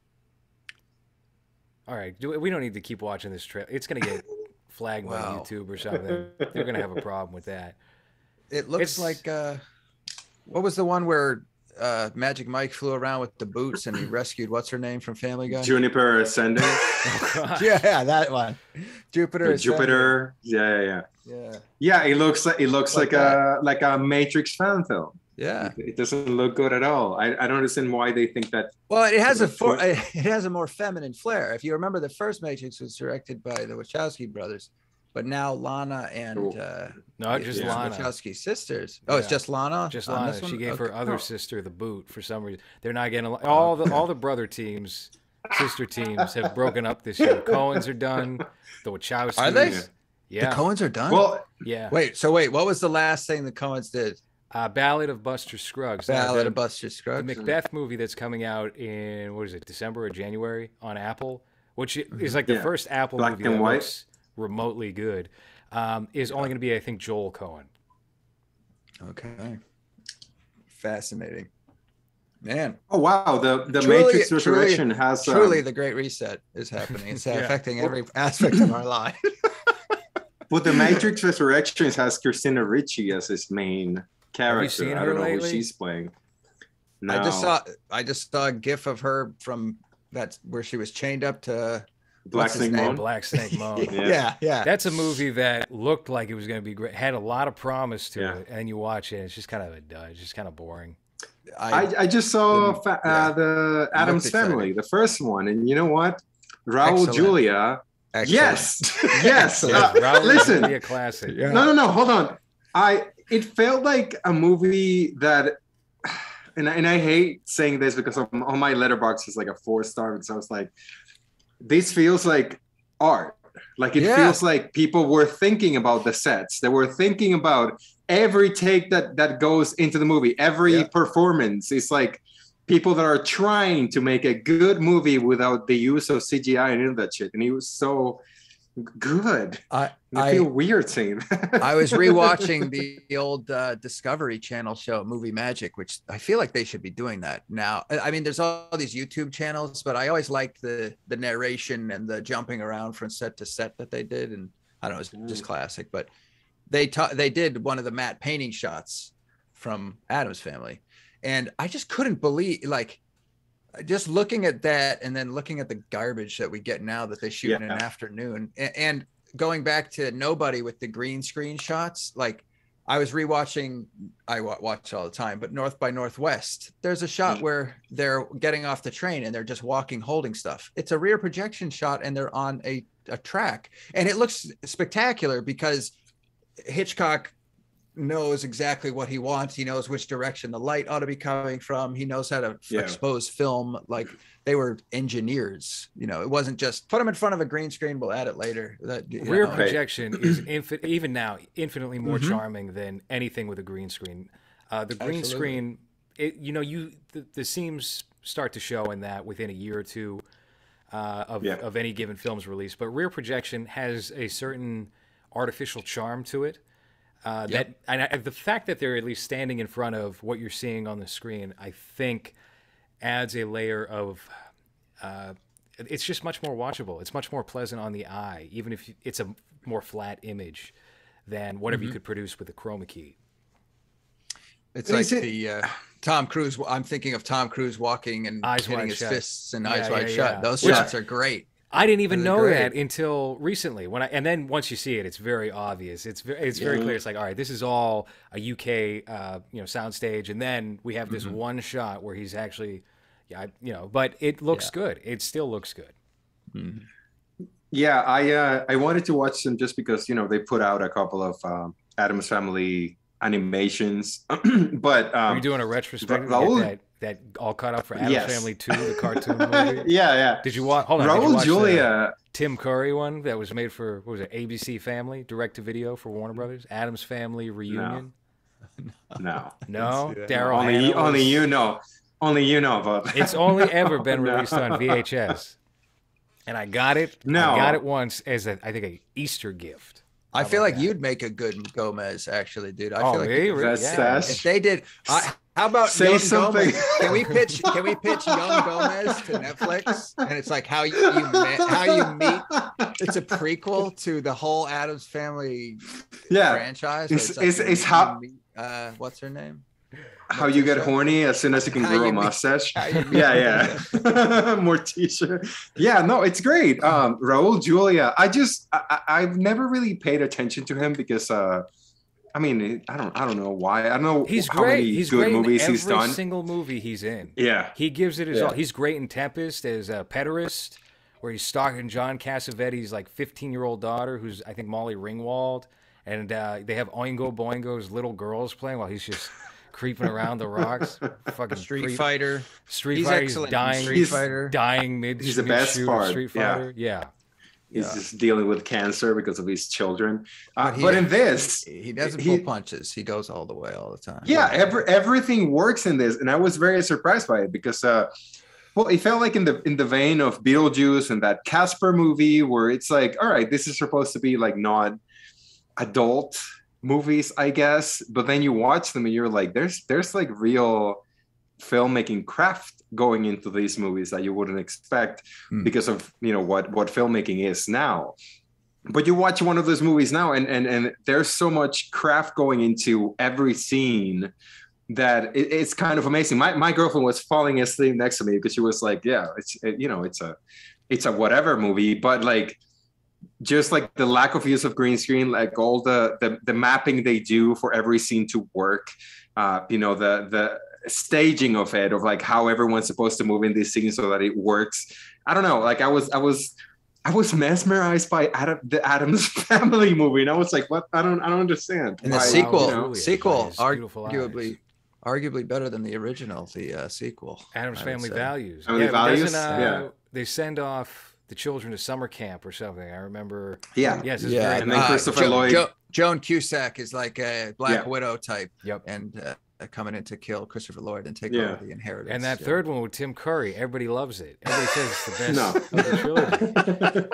All right, we don't need to keep watching this trailer. It's gonna get flagged by YouTube or something. They're gonna have a problem with that.
It looks like what was the one where Magic Mike flew around with the boots and he rescued what's her name from Family Guy?
Juniper Ascending.
Yeah, that one. Jupiter.
Yeah. It looks like a Matrix fan film.
Yeah,
it doesn't look good at all. I don't understand why they think that.
Well, it has a more feminine flair. If you remember, the first Matrix was directed by the Wachowski brothers. But now Lana and
no, just Lana,
Wachowski sisters. Oh, it's just Lana.
Just Lana. She gave her other sister the boot for some reason. They're not getting all the brother teams, sister teams have broken up this year. The Coens are done. The Wachowskis.
Are they?
Yeah.
The Coens are done.
Well,
yeah.
Wait. What was the last thing the Coens did?
Ballad of Buster Scruggs.
Ballad of Buster Scruggs.
The Macbeth movie that's coming out in December or January on Apple, which is like the first Apple
Black
movie
and
that
white.
looks remotely good, is only going to be, I think, Joel Coen.
Okay. Fascinating. Man.
Oh wow, the Matrix Resurrection has
truly the Great Reset is happening. It's affecting every aspect of our life.
Well, the Matrix Resurrections has Christina Ricci as its main character.
Have you seen her
I don't know
lately?
who she's playing. No.
I just saw a GIF of her from that's where she was chained up to
Black Snake Moan.
Black Snake Moan.
Yeah.
That's a movie that looked like it was going to be great. Had a lot of promise to it, and you watch it, and it's just kind of a dud. It's just kind of boring.
I just saw the Addams Family, the first one, and you know what? Raul Julia. Excellent. Yes. Listen,
be a classic.
Yeah. No. Hold on. It felt like a movie that, and I hate saying this because on my letterbox is like a 4-star, because I was like, this feels like art. Like it feels like people were thinking about the sets. They were thinking about every take that goes into the movie, every performance. It's like people that are trying to make a good movie without the use of CGI and that shit. And he was so good. I feel weird saying that.
I was rewatching the old Discovery Channel show, Movie Magic, which I feel like they should be doing that now. I mean, there's all these YouTube channels, but I always liked the narration and the jumping around from set to set that they did. And I don't know, it's just classic. But they did one of the matte painting shots from Addams Family. And I just couldn't believe, like, just looking at that and then looking at the garbage that we get now that they shoot in an afternoon, and going back to Nobody with the green screen shots. Like, I was rewatching, I watch all the time, but North by Northwest, there's a shot where they're getting off the train and they're just walking, holding stuff. It's a rear projection shot and they're on a track, and it looks spectacular because Hitchcock knows exactly what he wants. He knows which direction the light ought to be coming from. He knows how to expose film. Like, they were engineers. It wasn't just put them in front of a green screen, we'll add it later.
Rear projection is even now infinitely more charming than anything with a green screen. The green screen, the seams start to show in that within a year or two of any given film's release. But rear projection has a certain artificial charm to it. The fact that they're at least standing in front of what you're seeing on the screen, I think, adds a layer of. It's just much more watchable. It's much more pleasant on the eye, even if it's a more flat image than whatever you could produce with a chroma key.
It's like the Tom Cruise. I'm thinking of Tom Cruise walking and hitting his fists and eyes wide shut. Those shots are great.
I didn't even know that until recently. And then once you see it, it's very obvious. It's very clear. It's like, all right, this is all a UK soundstage, and then we have this one shot where he's actually, but it looks good. It still looks good.
Yeah, I wanted to watch them just because they put out a couple of Addams Family animations, but
are you doing a retrospective? That all caught up for Addams Family 2, the cartoon movie?
Yeah.
Did you watch? Hold on.
Raul Julia,
Tim Curry one that was made for, what was it? ABC Family, direct to video for Warner Brothers. Addams Family Reunion.
No.
Daryl.
Only you know about.
It's only ever been released on VHS, and I got it.
No,
I got it once as I think an Easter gift.
I feel like you'd make a good Gomez, actually, dude. I feel like
if
they did. How about
say
young
something?
Gomez? Can we pitch Young Gomez to Netflix? And it's like how you meet. It's a prequel to the whole Addams Family franchise.
It's how
what's her name?
How you get horny as soon as you can grow a mustache. Morticia. Yeah, no, it's great. Raul Julia. I've never really paid attention to him because I don't know why. I don't know
he's
how
great.
many
He's
good
great
movies
in
he's done.
every single movie he's in.
Yeah.
He gives it his all. He's great in Tempest as a pederast, where he's stalking John Cassavetes' like 15-year-old daughter, who's I think Molly Ringwald, and they have Oingo Boingo's little girls playing while he's just creeping around the rocks. Fucking
Street Fighter.
Street Fighter. He's dying.
Street Fighter.
Dying mid.
He's the best part.
Street Fighter. Yeah.
He's just dealing with cancer because of his children. But in this,
he doesn't pull punches. He goes all the way all the time.
Yeah, everything works in this, and I was very surprised by it because, it felt like in the vein of Beetlejuice and that Casper movie, where it's like, all right, this is supposed to be like not adult, movies, I guess. But then you watch them and you're like, there's like real filmmaking craft going into these movies that you wouldn't expect because of what filmmaking is now. But you watch one of those movies now, and there's so much craft going into every scene that it's kind of amazing. My girlfriend was falling asleep next to me because she was like, yeah, it's a whatever movie, but like just like the lack of use of green screen, like all the mapping they do for every scene to work, the staging of it, of like how everyone's supposed to move in these scenes so that it works. I don't know, like I was mesmerized by the Addams Family movie, and I was like, what? I don't understand.
And the sequel, arguably better than the original, the sequel.
Addams Family Values. They send off the children to summer camp or something. I remember.
Yeah.
Yes.
Yeah. And then Christopher Lloyd.
Joan Cusack is like a Black Widow type.
Yep.
And coming in to kill Christopher Lloyd and take over the inheritance.
And that third one with Tim Curry, everybody loves it. Everybody says it's the best of the trilogy.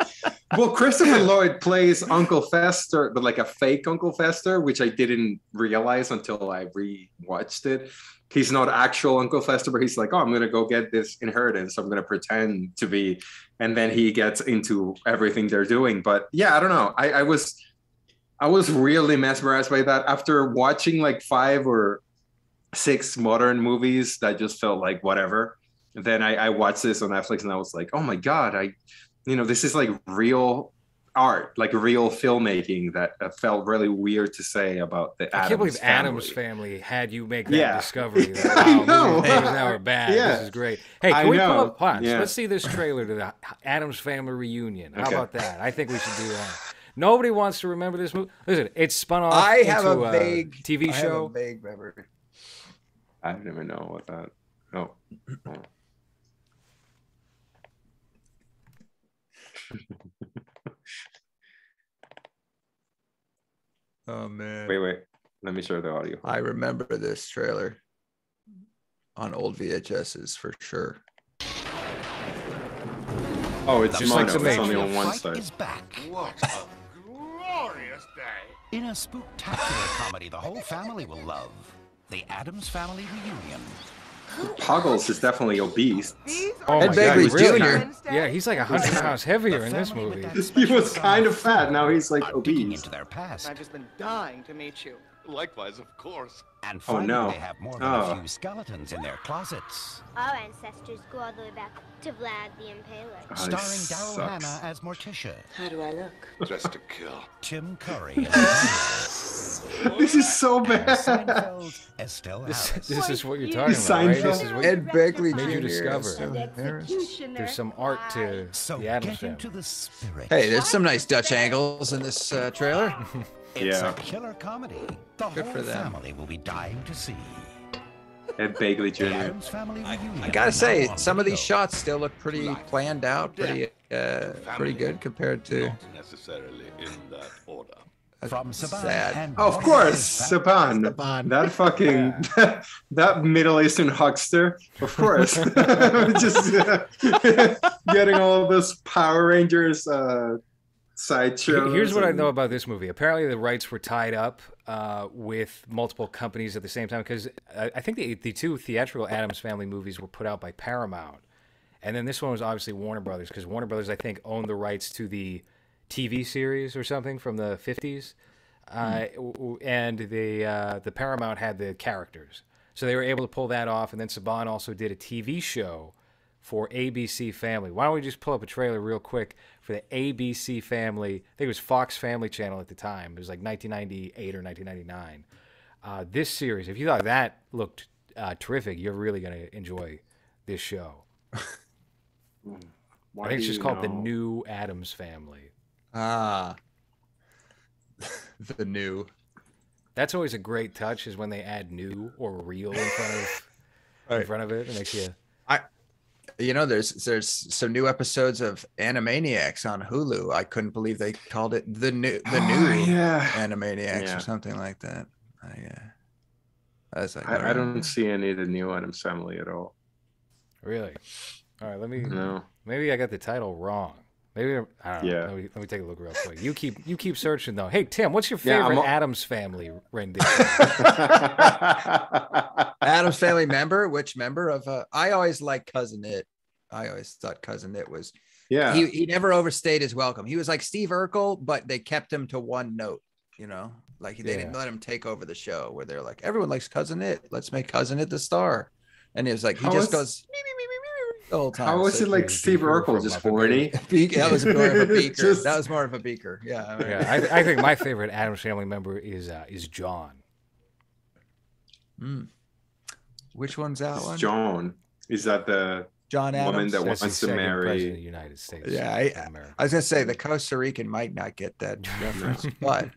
Well, Christopher Lloyd plays Uncle Fester, but like a fake Uncle Fester, which I didn't realize until I rewatched it. He's not actual Uncle Fester, but he's like, oh, I'm going to go get this inheritance. I'm going to pretend to be. And then he gets into everything they're doing. But yeah, I don't know. I was really mesmerized by that after watching like 5 or 6 modern movies that just felt like whatever. And then I watched this on Netflix and I was like, oh my God, this is like real art, like real filmmaking that felt really weird to say about the Addams Family. I can't believe
Addams Family had you make that discovery. That, wow, I know. Movies now are bad. This is great. Hey, can we pull up? Hold on. Let's see this trailer to the Addams Family reunion. How about that? I think we should do that. Nobody wants to remember this movie. Listen, it's spun off into a vague TV show.
I have a vague memory.
I don't even know what that. No.
Oh man.
Wait. Let me share the audio.
I remember this trailer on old VHSs for sure.
Oh, it's just like it's only on one side.
Is back. What a glorious day. In a spooktacular comedy the whole family will love. The Addams Family Reunion.
Puggles is definitely obese.
Oh
Ed Begley Jr.
Yeah, he's like 100 pounds heavier in this movie.
He was kind of fat. Now he's like obese.
Into their past.
I've just been dying to meet you.
Likewise, of course.
And finally, they have more than a few skeletons in their clossets.
Our ancestors go all the way back to Vlad the Impaler.
Starring Daryl Hannah as Morticia.
How do I look?
Just to kill.
Tim Curry.
This is so bad.
This is what you're talking about, right? This is what
Ed Begley
made you
Jr.
discover. There's some art to the Addams Family.
Hey, there's some nice Dutch angles in this trailer.
It's a killer comedy. The
Good
whole
for them.
family will be dying to see.
Ed Begley
The
Jr.
Addams Family Reunion.
I gotta say,
Now
some of these
on
shots still look pretty planned out, pretty good compared to.
Not necessarily in that order.
From Saban
Sad.
and
Of course, Saban. That fucking that Middle Eastern huckster. Of course, just getting all those Power Rangers sideshows.
Here's what I know about this movie. Apparently, the rights were tied up with multiple companies at the same time because I think the 2 theatrical Addams Family movies were put out by Paramount, and then this one was obviously Warner Brothers because Warner Brothers I think owned the rights to the TV series or something from the 50s, and the Paramount had the characters, so they were able to pull that off. And then Saban also did a TV show for ABC Family. Why don't we just pull up a trailer real quick for the ABC Family? I think it was Fox Family Channel at the time. It was like 1998 or 1999. This series, if you thought that looked terrific, you're really going to enjoy this show. I think it's just called The New Addams Family.
Ah, the new.
That's always a great touch, is when they add "new" or "real" in front of it. It makes you.
There's some new episodes of Animaniacs on Hulu. I couldn't believe they called it the new Animaniacs or something like that.
I don't see any of the new Addams Family at all.
Really? All right, maybe I got the title wrong. Maybe I don't know.
Yeah.
Let me take a look real quick. You keep searching though. Hey Tim, what's your favorite Addams Family rendition?
Addams Family member? Which member of? I always liked Cousin It. I always thought Cousin It was.
Yeah.
He never overstayed his welcome. He was like Steve Urkel, but they kept him to one note. You know, like they didn't let him take over the show. Where they're like, everyone likes Cousin It. Let's make Cousin It the star. And it was like he just goes the whole time.
How was it like Steve Urkel just horny?
That was more of a beaker. That was more of a beaker. Yeah.
Yeah. I think my favorite Addams Family member is John.
Which one's that one?
John. Is that the
John Adams?
woman that wants to marry
president of the United States?
Yeah, I was gonna say the Costa Rican might not get that reference, but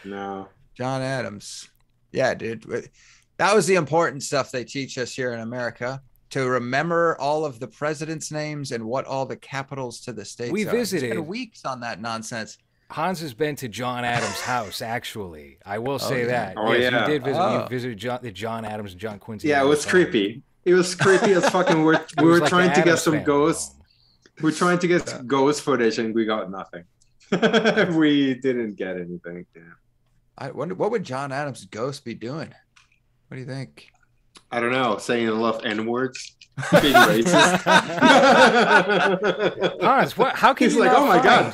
no.
John Adams. Yeah, dude. That was the important stuff they teach us here in America, to remember all of the presidents' names and what all the capitals to the states
We
are.
visited.
It's been weeks on that nonsense.
Hans has been to John Adams' house, actually. I will say that.
Oh,
yes,
yeah.
you did visit. You visited the John Adams and John Quincy.
Yeah, it was creepy. It was creepy as fucking. We were
like
trying
the
to get
Addams
some
family
ghosts.
home.
We're trying to get ghost footage and we got nothing. We didn't get anything. Yeah.
I wonder what would John Adams' ghost be doing? What do you think?
I don't know. Saying a lot of N-words. Being racist.
Hans, how can
He's
you
like,
not
oh my
find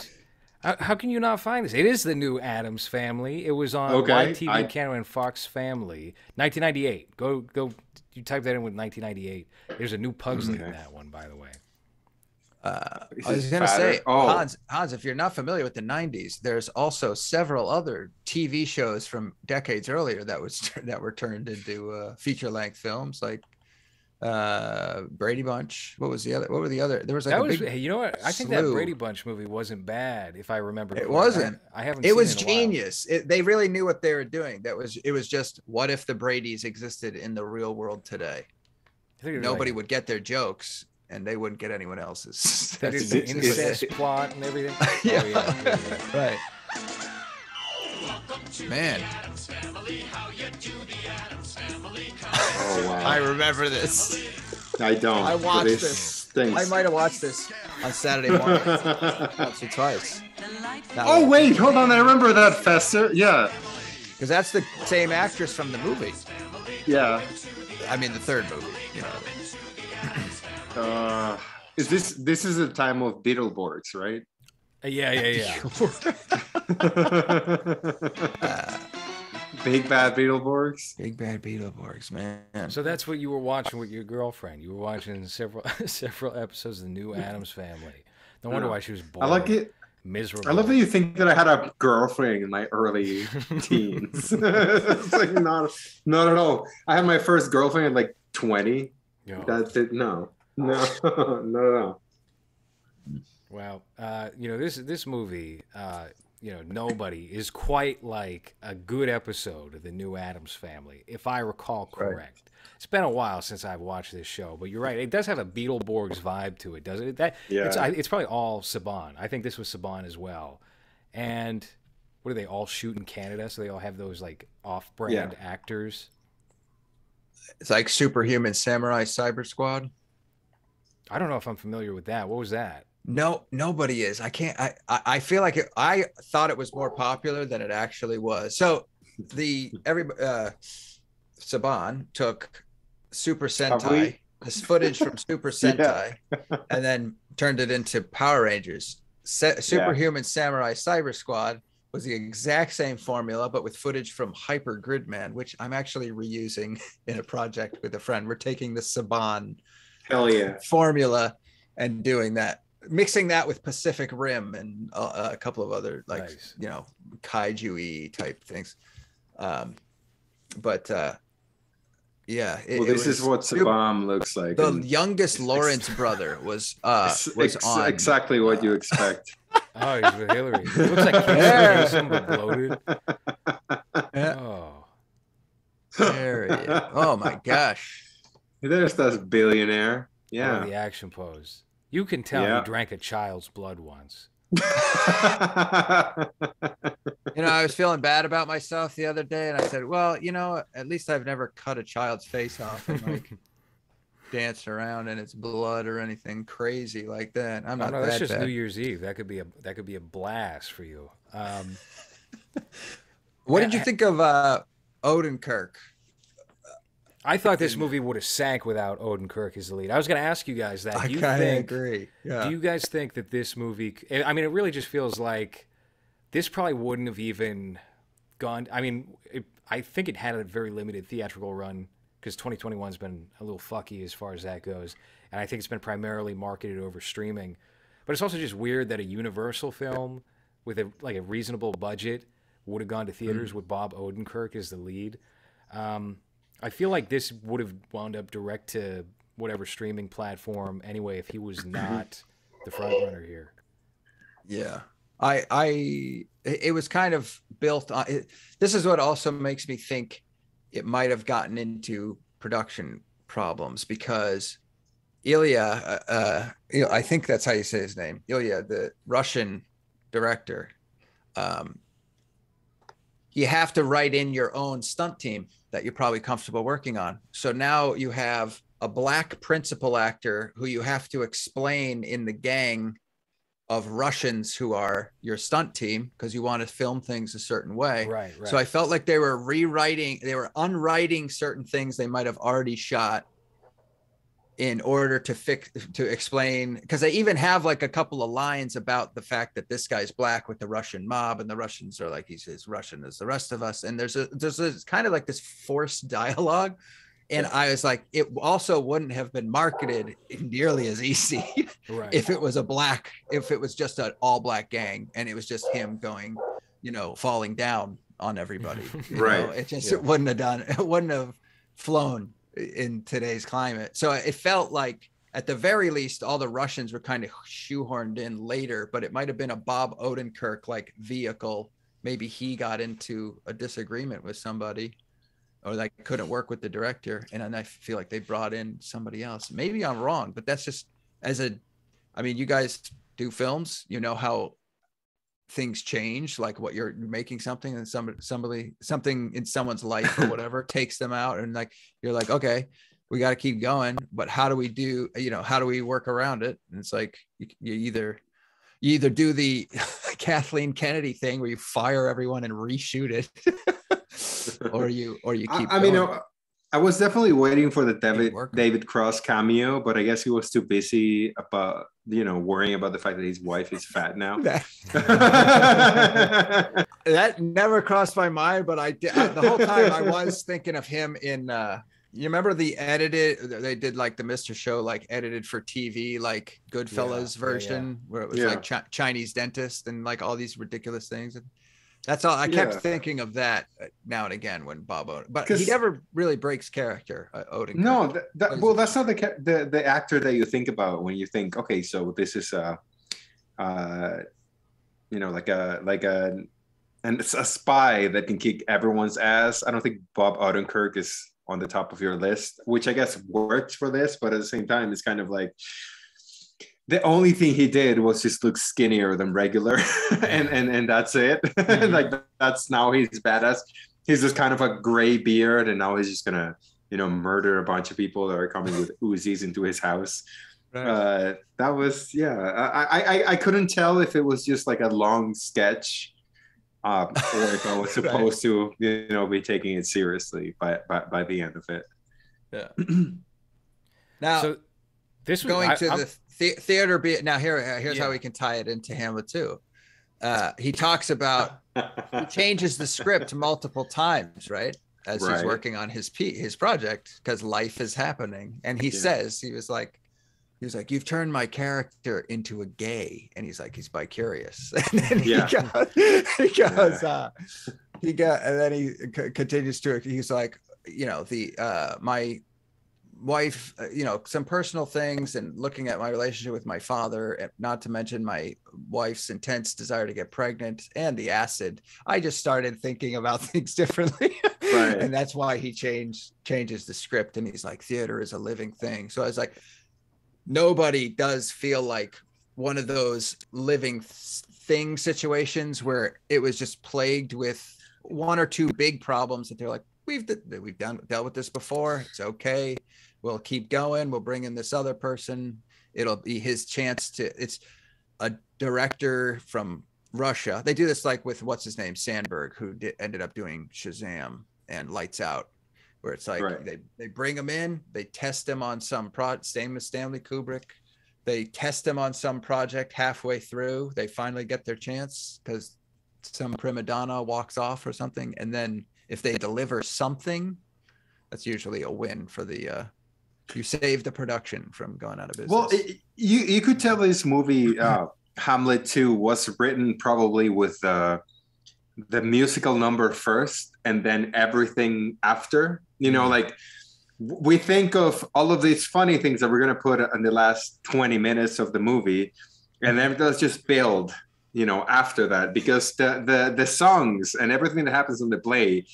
God.
How can you not find this? It is the new Addams Family. It was on YTV Canada and Fox Family, 1998. Go. You type that in with 1998. There's a new Pugsley in that one, by the way.
I was going to say, Hans, if you're not familiar with the 90s, there's also several other TV shows from decades earlier that were turned into feature-length films, like Brady Bunch. What were the other? There was like
you know what? I think that Brady Bunch movie wasn't bad, if I remember.
It wasn't.
I haven't.
It was genius. They really knew what they were doing. It was just, what if the Bradys existed in the real world today? Nobody would get their jokes, and they wouldn't get anyone else's.
That is the incest plot and everything.
Yeah.
Oh, yeah.
Right. Man.
Oh wow.
I remember this.
I don't.
I watched this.
Stinks.
I might have watched this on Saturday morning once or twice.
Oh wait, hold on. I remember that Fester. Yeah.
Because that's the same actress from the movie.
Yeah.
I mean, the third movie. You know.
Is this is the time of Beetleborgs, right?
Yeah.
Big Bad Beetleborgs.
Big Bad Beetleborgs, man.
So that's what you were watching with your girlfriend. You were watching several episodes of the new Addams Family. No wonder why she was bored.
I like it.
Miserable.
I love that you think that I had a girlfriend in my early teens. It's like not at all. I had my first girlfriend at like 20.
Yo.
That's it. No, not at all.
Well, this movie, nobody is quite like a good episode of the new Addams Family, if I recall correct. Right. It's been a while since I've watched this show, but you're right. It does have a Beetleborgs vibe to it, doesn't it? It's probably all Saban. I think this was Saban as well. And what do they all shoot in Canada? So they all have those like off-brand actors.
It's like Superhuman Samurai Cyber Squad.
I
don't know if I'm familiar with that. What was that?
No, nobody is. I can't. I feel like I thought it was more popular than it actually was. So Saban took Super Sentai, this footage from Super Sentai, and then turned it into Power Rangers. Superhuman Samurai Cyber Squad was the exact same formula, but with footage from Hyper Gridman, which I'm actually reusing in a project with a friend. We're taking the Saban formula and doing that, mixing that with Pacific Rim and a couple of other kaiju-y type things.
This is what Saban looks like.
The youngest Lawrence brother was on
exactly what you expect.
Oh, he's with Hillary. It looks like Jason, but bloated. Oh.
There he is. Oh my gosh.
There's that billionaire. Yeah.
Oh, the action pose. You can tell he drank a child's blood once.
I was feeling bad about myself the other day, and I said, well, at least I've never cut a child's face off. And dancing around in its blood or anything crazy like that. I'm not
no,
that
that's just
bad.
New Year's Eve. That could be a blast for you.
What did you think of Odenkirk?
I thought this movie would have sank without Odenkirk as the lead. I was going to ask you guys that.
I kind of agree. Yeah.
Do you guys think that this movie? I mean, it really just feels like this probably wouldn't have even gone. I mean, I think it had a very limited theatrical run because 2021's been a little fucky as far as that goes, and I think it's been primarily marketed over streaming. But it's also just weird that a Universal film with a reasonable budget would have gone to theaters with Bob Odenkirk as the lead. I feel like this would have wound up direct to whatever streaming platform anyway if he was not the front runner here.
Yeah. It was kind of built on this is what also makes me think it might have gotten into production problems because Ilya, I think that's how you say his name, Ilya, the Russian director. You have to write in your own stunt team that you're probably comfortable working on. So now you have a black principal actor who you have to explain in the gang of Russians who are your stunt team because you want to film things a certain way.
Right.
So I felt like they were unwriting certain things they might have already shot in order to explain, because they even have like a couple of lines about the fact that this guy's black with the Russian mob and the Russians are like, he's as Russian as the rest of us. And there's a kind of like this forced dialogue. And I was like, it also wouldn't have been marketed nearly as easy if it was if it was just an all black gang and it was just him going, falling down on everybody. It wouldn't have flown in today's climate. So it felt like at the very least, all the Russians were kind of shoehorned in later, but it might have been a Bob Odenkirk like vehicle. Maybe he got into a disagreement with somebody or like couldn't work with the director. And then I feel like they brought in somebody else. Maybe I'm wrong, but that's just you guys do films, how things change, like what you're making something and something in someone's life or whatever takes them out. And like, you're like, okay, we got to keep going, but how do we work around it? And it's like, you either do the Kathleen Kennedy thing where you fire everyone and reshoot it or you keep going.
I was definitely waiting for the David Cross cameo, but I guess he was too busy about, worrying about the fact that his wife is fat now.
That never crossed my mind, but the whole time I was thinking of him in, you remember they did like the Mr. Show, like edited for TV, like Goodfellas version where it was like Chinese dentist and like all these ridiculous things. And that's all I kept thinking of that now and again when Bob Odenkirk, but he never really breaks character. Odenkirk.
No, that's not the actor that you think about when you think, okay, so this is a spy that can kick everyone's ass. I don't think Bob Odenkirk is on the top of your list, which I guess works for this, but at the same time, it's kind of like the only thing he did was just look skinnier than regular, and that's it. Mm-hmm. Like that's now he's badass. He's just kind of a gray beard, and now he's just gonna, murder a bunch of people that are coming with Uzis into his house. Right. That was I couldn't tell if it was just like a long sketch, or if I was supposed to be taking it seriously by the end of it.
Yeah. Now, so this was going to the theater. Now here's how we can tie it into Hamlet too. He talks about he changes the script multiple times, right? As he's working on his project because life is happening, and he says he was like, you've turned my character into a gay, and he's like, he's bicurious, and then he goes, and then he continues to, he's like, my wife, some personal things and looking at my relationship with my father, not to mention my wife's intense desire to get pregnant and the acid. I just started thinking about things differently. Right. And that's why he changes the script. And he's like, theater is a living thing. So I was like, nobody does feel like one of those living thing situations where it was just plagued with one or two big problems that they're like, we've dealt with this before. It's okay. we'll keep going. We'll bring in this other person. It'll be his chance to. It's a director from Russia. They do this like with what's his name, Sandberg, who ended up doing Shazam and Lights Out, where it's like they bring him in, they test him on some same as Stanley Kubrick. They test him on some project halfway through. They finally get their chance because some prima donna walks off or something. And then if they deliver something, that's usually a win for the you save the production from going out of business.
Well, you could tell this movie Hamlet 2 was written probably with the musical number first and then everything after. You know, like we think of all of these funny things that we're going to put in the last 20 minutes of the movie, and then let's just build, you know, after that, because the songs and everything that happens in the play,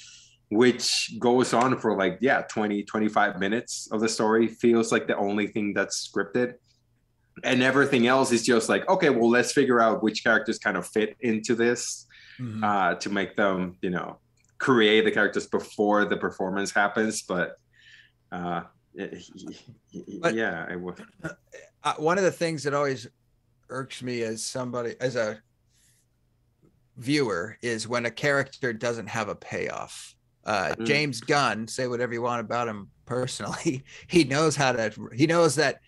which goes on for like 20 25 minutes of the story, feels like the only thing that's scripted. And everything else is just like, okay, well, let's figure out which characters kind of fit into this to make them, you know, create the characters before the performance happens. But yeah, I would.
One of the things that always irks me as a viewer is when a character doesn't have a payoff. James Gunn, say whatever you want about him personally, he knows that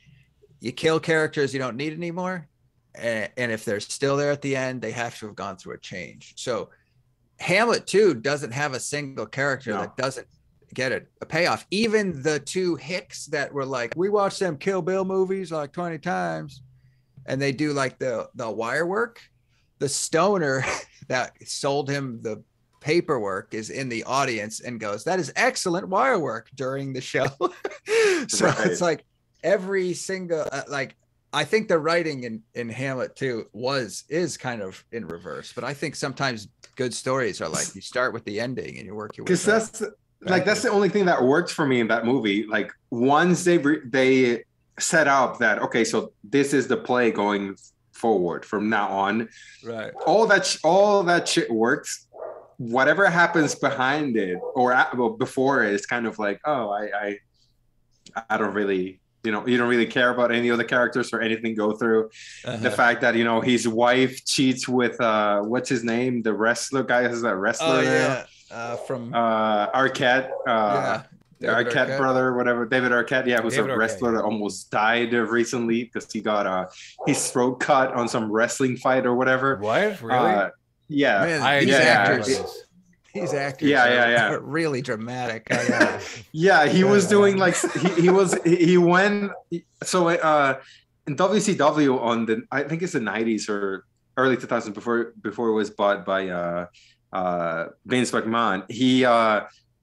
you kill characters you don't need anymore, and if they're still there at the end, they have to have gone through a change. So Hamlet 2 doesn't have a single character that doesn't get a payoff. Even the two hicks that were like, we watched them Kill Bill movies like 20 times, and they do like the wire work. The stoner that sold him the paperwork is in the audience and goes, that is excellent wire work during the show. So it's like every single I think the writing in Hamlet 2 is kind of in reverse, but I think sometimes good stories are like you start with the ending and you work your way back.
Because that's the only thing that worked for me in that movie. Like once they set up that, okay, so this is the play going forward from now on, right? All that shit works. Whatever happens behind it or before it is kind of like, oh, I don't really, you know, you don't really care about any of the characters or anything go through. The fact that, you know, his wife cheats with what's his name, the wrestler guy, is that wrestler
from
Arquette, the Arquette brother, whatever, David Arquette, who's David a wrestler that almost died recently because he got his throat cut on some wrestling fight or whatever.
What? Really?
Yeah,
man, these actors are really dramatic.
He was doing like he went so in WCW on the, I think it's the 90s or early 2000s before it was bought by Vince McMahon. He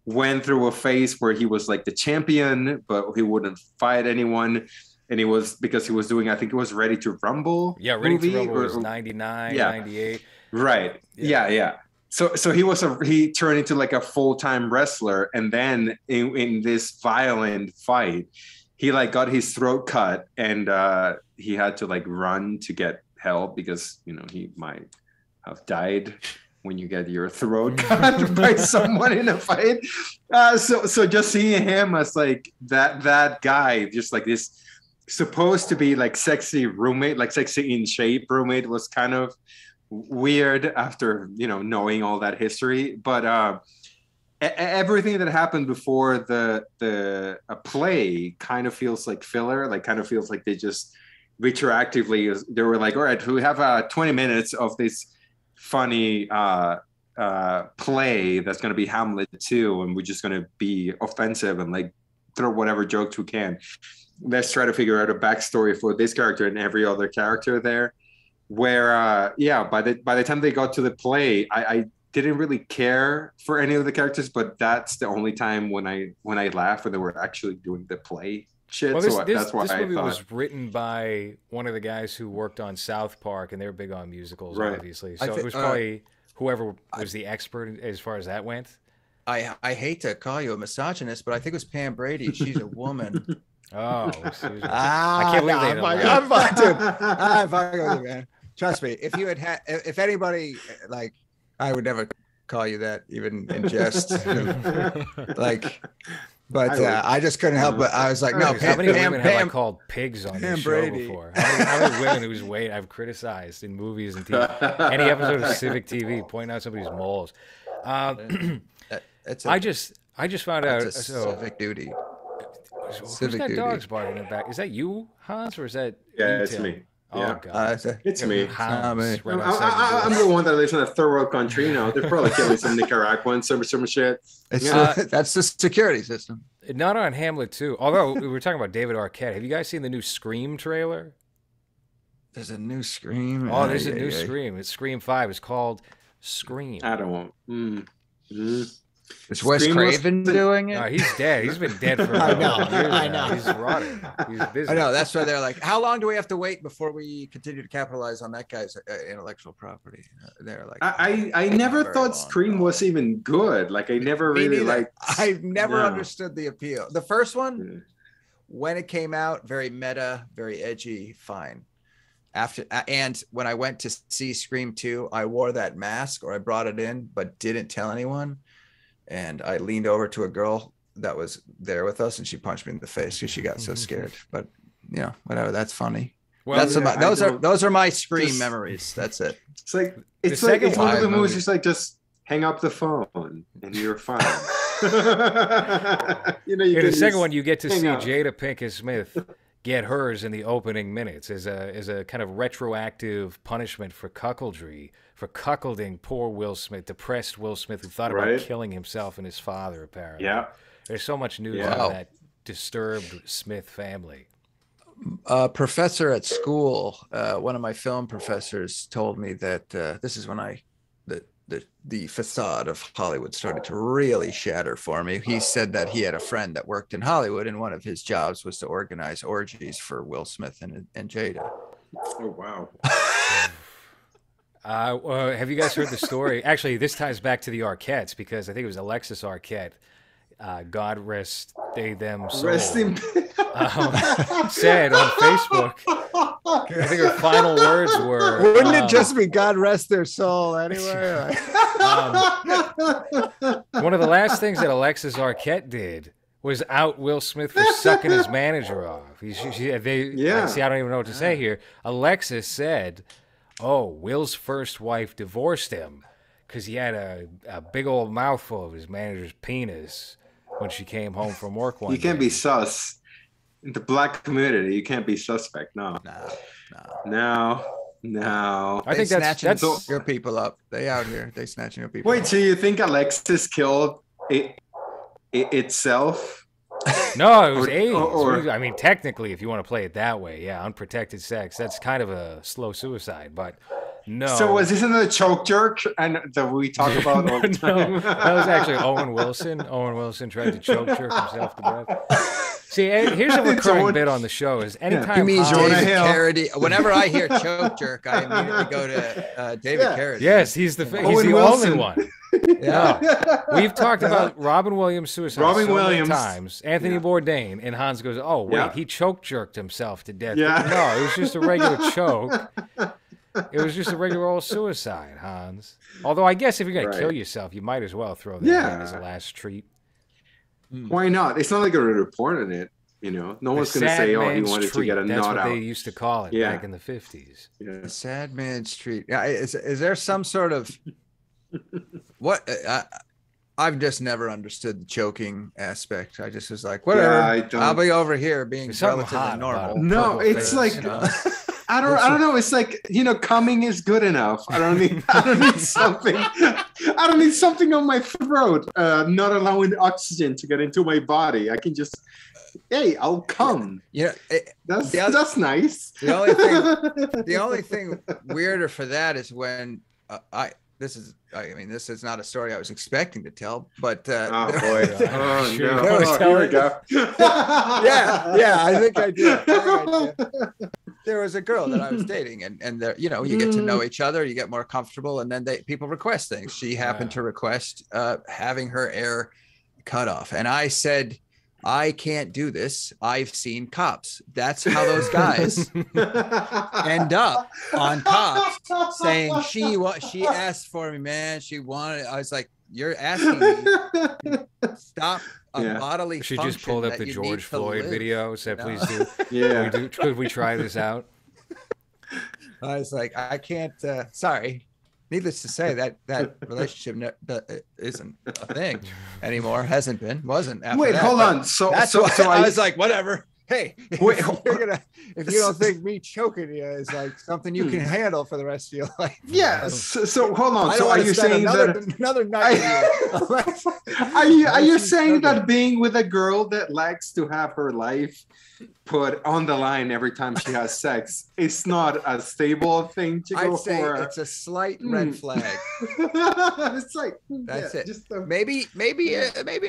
went through a phase where he was like the champion, but he wouldn't fight anyone. And it was because he was doing, I think it was Ready to Rumble.
Yeah, Ready to Rumble was 99, 98.
Right. Yeah. So he turned into like a full-time wrestler, and then in this violent fight, he like got his throat cut, and he had to like run to get help because, you know, he might have died when you get your throat cut by someone in a fight. So just seeing him as like that guy, just like this supposed to be like sexy roommate, like sexy in shape roommate, was kind of weird after, you know, knowing all that history. But everything that happened before the play kind of feels like filler, like kind of feels like they just retroactively, they were like, all right, we have 20 minutes of this funny play that's going to be Hamlet 2, and we're just going to be offensive and like throw whatever jokes we can. Let's try to figure out a backstory for this character and every other character there. Where by the time they got to the play, I didn't really care for any of the characters, but that's the only time when I laughed when they were actually doing the play shit.
Well,
that's why
this movie
thought
was written by one of the guys who worked on South Park, and they were big on musicals, obviously. So it was probably whoever was the expert as far as that went.
I hate to call you a misogynist, but I think it was Pam Brady. She's a woman.
Oh, I can't believe
I'm fucking with you, man. Trust me. If you if anybody, like, I would never call you that, even in jest. Like, But I just couldn't help it. I was like, no,
how many women have I called pigs on this show
Brady.
before? How many women whose weight I've criticized in movies and TV? Any episode of Civic TV, pointing out somebody's moles. I just found out.
Civic duty.
Who's that dog's barking in the back? Is that you, Hans, or is that
Yeah,
you,
it's
Tim?
me.
Oh
Yeah.
God,
it's me.
Hans, right
I'm the one that lives in a third world country. You know, they're probably killing some Nicaraguans, some shit.
That's the security system.
Not on Hamlet too. Although we were talking about David Arquette. Have you guys seen the new Scream trailer?
There's a new Scream.
Oh, there's a new Scream. It's Scream 5. It's called Scream.
I don't want.
Is Wes Craven doing it?
No, he's dead. He's been dead for
I
years
know.
He's rotting. He's busy.
I know. That's why they're like, how long do we have to wait before we continue to capitalize on that guy's intellectual property? They're like,
I never thought Scream was even good. Like, I never really liked.
I've never understood the appeal. The first one, when it came out, very meta, very edgy, fine. And when I went to see Scream 2, I wore that mask, or I brought it in, but didn't tell anyone. And I leaned over to a girl that was there with us, and she punched me in the face because she got so scared. But you know, whatever. That's funny. Well, those are my Scream memories. That's it.
It's like it's one of the movies. Just like hang up the phone and you're fine.
In the second one, you get to see Jada Pinkett Smith get hers in the opening minutes as a kind of retroactive punishment for cuckoldry, for cuckolding poor Will Smith, depressed Will Smith, who thought about killing himself and his father, apparently.
Yeah.
There's so much news on that disturbed Smith family.
Professor at school, one of my film professors told me that this is when the facade of Hollywood started to really shatter for me. He said that he had a friend that worked in Hollywood, and one of his jobs was to organize orgies for Will Smith and Jada.
Oh, wow.
Have you guys heard the story? Actually, this ties back to the Arquettes, because I think it was Alexis Arquette, God rest they them soul, said on Facebook, I think her final words were,
wouldn't it just be God rest their soul anyway?
One of the last things that Alexis Arquette did was out Will Smith for sucking his manager off. See, I don't even know what to say here. Alexis said, oh, Will's first wife divorced him because he had a big old mouthful of his manager's penis when she came home from work one day.
You can't be sus. In the black community, you can't be suspect. No.
I think that's your people up. They out here. They snatching your people.
Wait, so you think Alexis killed itself?
No, it was AIDS. I mean, technically, if you want to play it that way, yeah, unprotected sex. That's kind of a slow suicide, but no.
So was this another choke jerk and that we talk about all the time?
No, that was actually Owen Wilson. Owen Wilson tried to choke jerk himself to death. See, here's a recurring bit on the show: is anytime
David Carradine. Whenever I hear choke jerk, I immediately go to David Carradine.
Yes, he's the only one. Yeah, we've talked about Robin Williams' suicide many times. Anthony Bourdain, and Hans goes, "Oh wait, he choke jerked himself to death."
Yeah.
No, it was just a regular choke. It was just a regular old suicide, Hans. Although I guess if you're gonna kill yourself, you might as well throw that in as a last treat.
Why not? It's not like a report on it. You know, no one's going to say, "Oh, he wanted to get a
That's
nut
what
out."
they used to call it back in the 50s.
Yeah.
The sad man's treat. Yeah, is there some sort of what? I've just never understood the choking aspect. I just was like, whatever. I'll be over here being relatively normal.
No, it's like. I don't know. It's like, coming is good enough. I don't need something. I don't need something on my throat, not allowing oxygen to get into my body. I can just, I'll come.
Yeah,
that's nice.
The only thing weirder for that is when this is not a story I was expecting to tell, but
here we go.
I think I did. There was a girl that I was dating, and there, you get to know each other, you get more comfortable, and then people request things. She happened to request having her hair cut off, and I said, I can't do this. I've seen Cops. That's how those guys end up on Cops, saying she asked for me, man. She wanted. I was like, you're asking me to stop a bodily
she
function.
Just pulled up the George Floyd video. Said, please do. Yeah. Could we try this out?
I was like, I can't. Sorry. Needless to say, that relationship isn't a thing anymore. Wasn't. After
Wait,
that,
hold on. So
I was like, whatever. Hey, if you don't think me choking you is like something you can handle for the rest of your life.
Yeah. So hold on.
So
are you saying
another night?
Are you saying that being with a girl that likes to have her life put on the line every time she has sex is not a stable thing to go for?
It's a slight red flag.
It's like
that's it. Maybe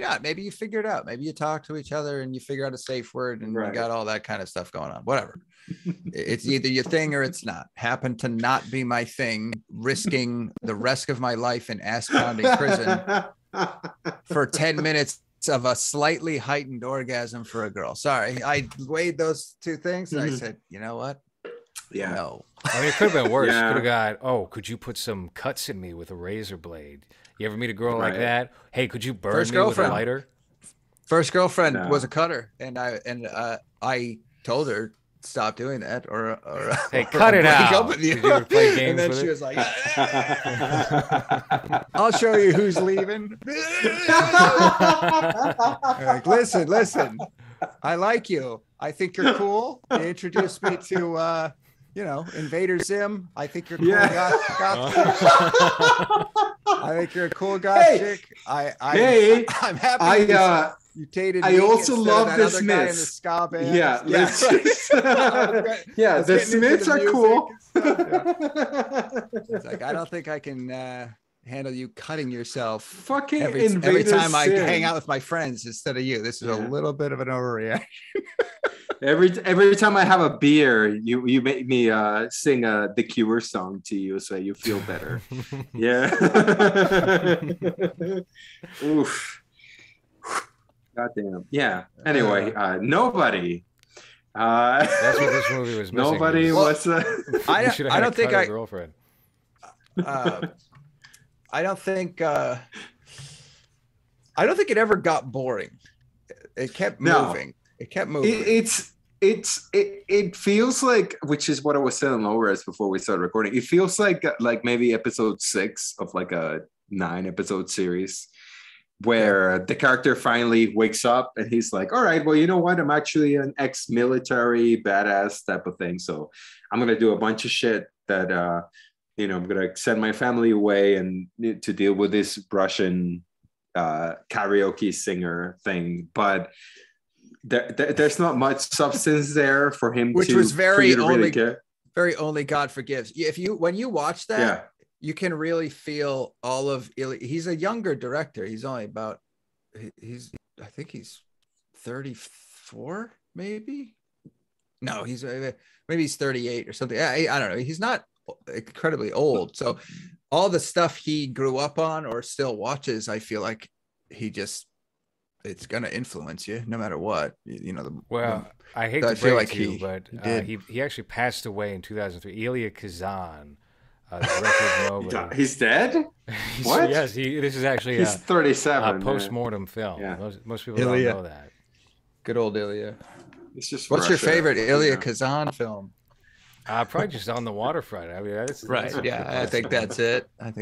not. Maybe you figure it out. Maybe you talk to each other and you figure out a safe word and you got all that kind of stuff going on. Whatever. It's either your thing or it's not. Happened to not be my thing. Risking the rest of my life in ass-pounding prison for 10 minutes of a slightly heightened orgasm for a girl. Sorry, I weighed those two things and I said, you know what?
Yeah.
No.
I mean, it could have been worse. Could have got, could you put some cuts in me with a razor blade? You ever meet a girl like that? Hey, could you burn me with a lighter?
First girlfriend was a cutter, and I told her stop doing that, or
hey, cut it out. With you.
Did you ever play games and then she was like, I'll show you who's leaving. Like, listen, I like you. I think you're cool. You introduced me to Invader Zim. I think you're cool. I think you're a cool guy, chick. I'm happy. You dated me.
I also love the Smiths.
Guy in the ska band.
Yeah. The Smiths are cool.
It's like, I don't think I can handle you cutting yourself
fucking
every time I hang out with my friends instead of you. This is a little bit of an overreaction.
Every time I have a beer, you make me sing The Cure song to you so you feel better. Yeah. Oof. Goddamn. Yeah. Anyway, nobody.
That's what this movie was missing.
Nobody was.
I don't think I girlfriend.
I don't think it ever got boring. It kept moving. It kept moving.
It feels like, which is what I was telling LowRes before we started recording. It feels like maybe episode 6 of like a 9-episode series, where the character finally wakes up and he's like, all right, well, you know what? I'm actually an ex-military badass type of thing. So I'm going to do a bunch of shit that, I'm going to send my family away and to deal with this Russian karaoke singer thing. But there's not much substance there for him,
which was very only God Forgives. When you watch that, you can really feel all of Ilya. He's a younger director. He's only about, I think he's 34, maybe. No, maybe he's 38 or something. I don't know. He's not incredibly old. So all the stuff he grew up on or still watches, I feel like it's going to influence you no matter what.
I hate to break to you, but he actually passed away in 2003. Elia Kazan.
He's dead? What?
Yes, this is actually
he's 37.
A post-mortem film. Yeah. Most people don't know that.
Good old Ilya.
It's just
what's your favorite Elia Kazan film?
Probably just On the Waterfront. I mean, that's
I think that's it. And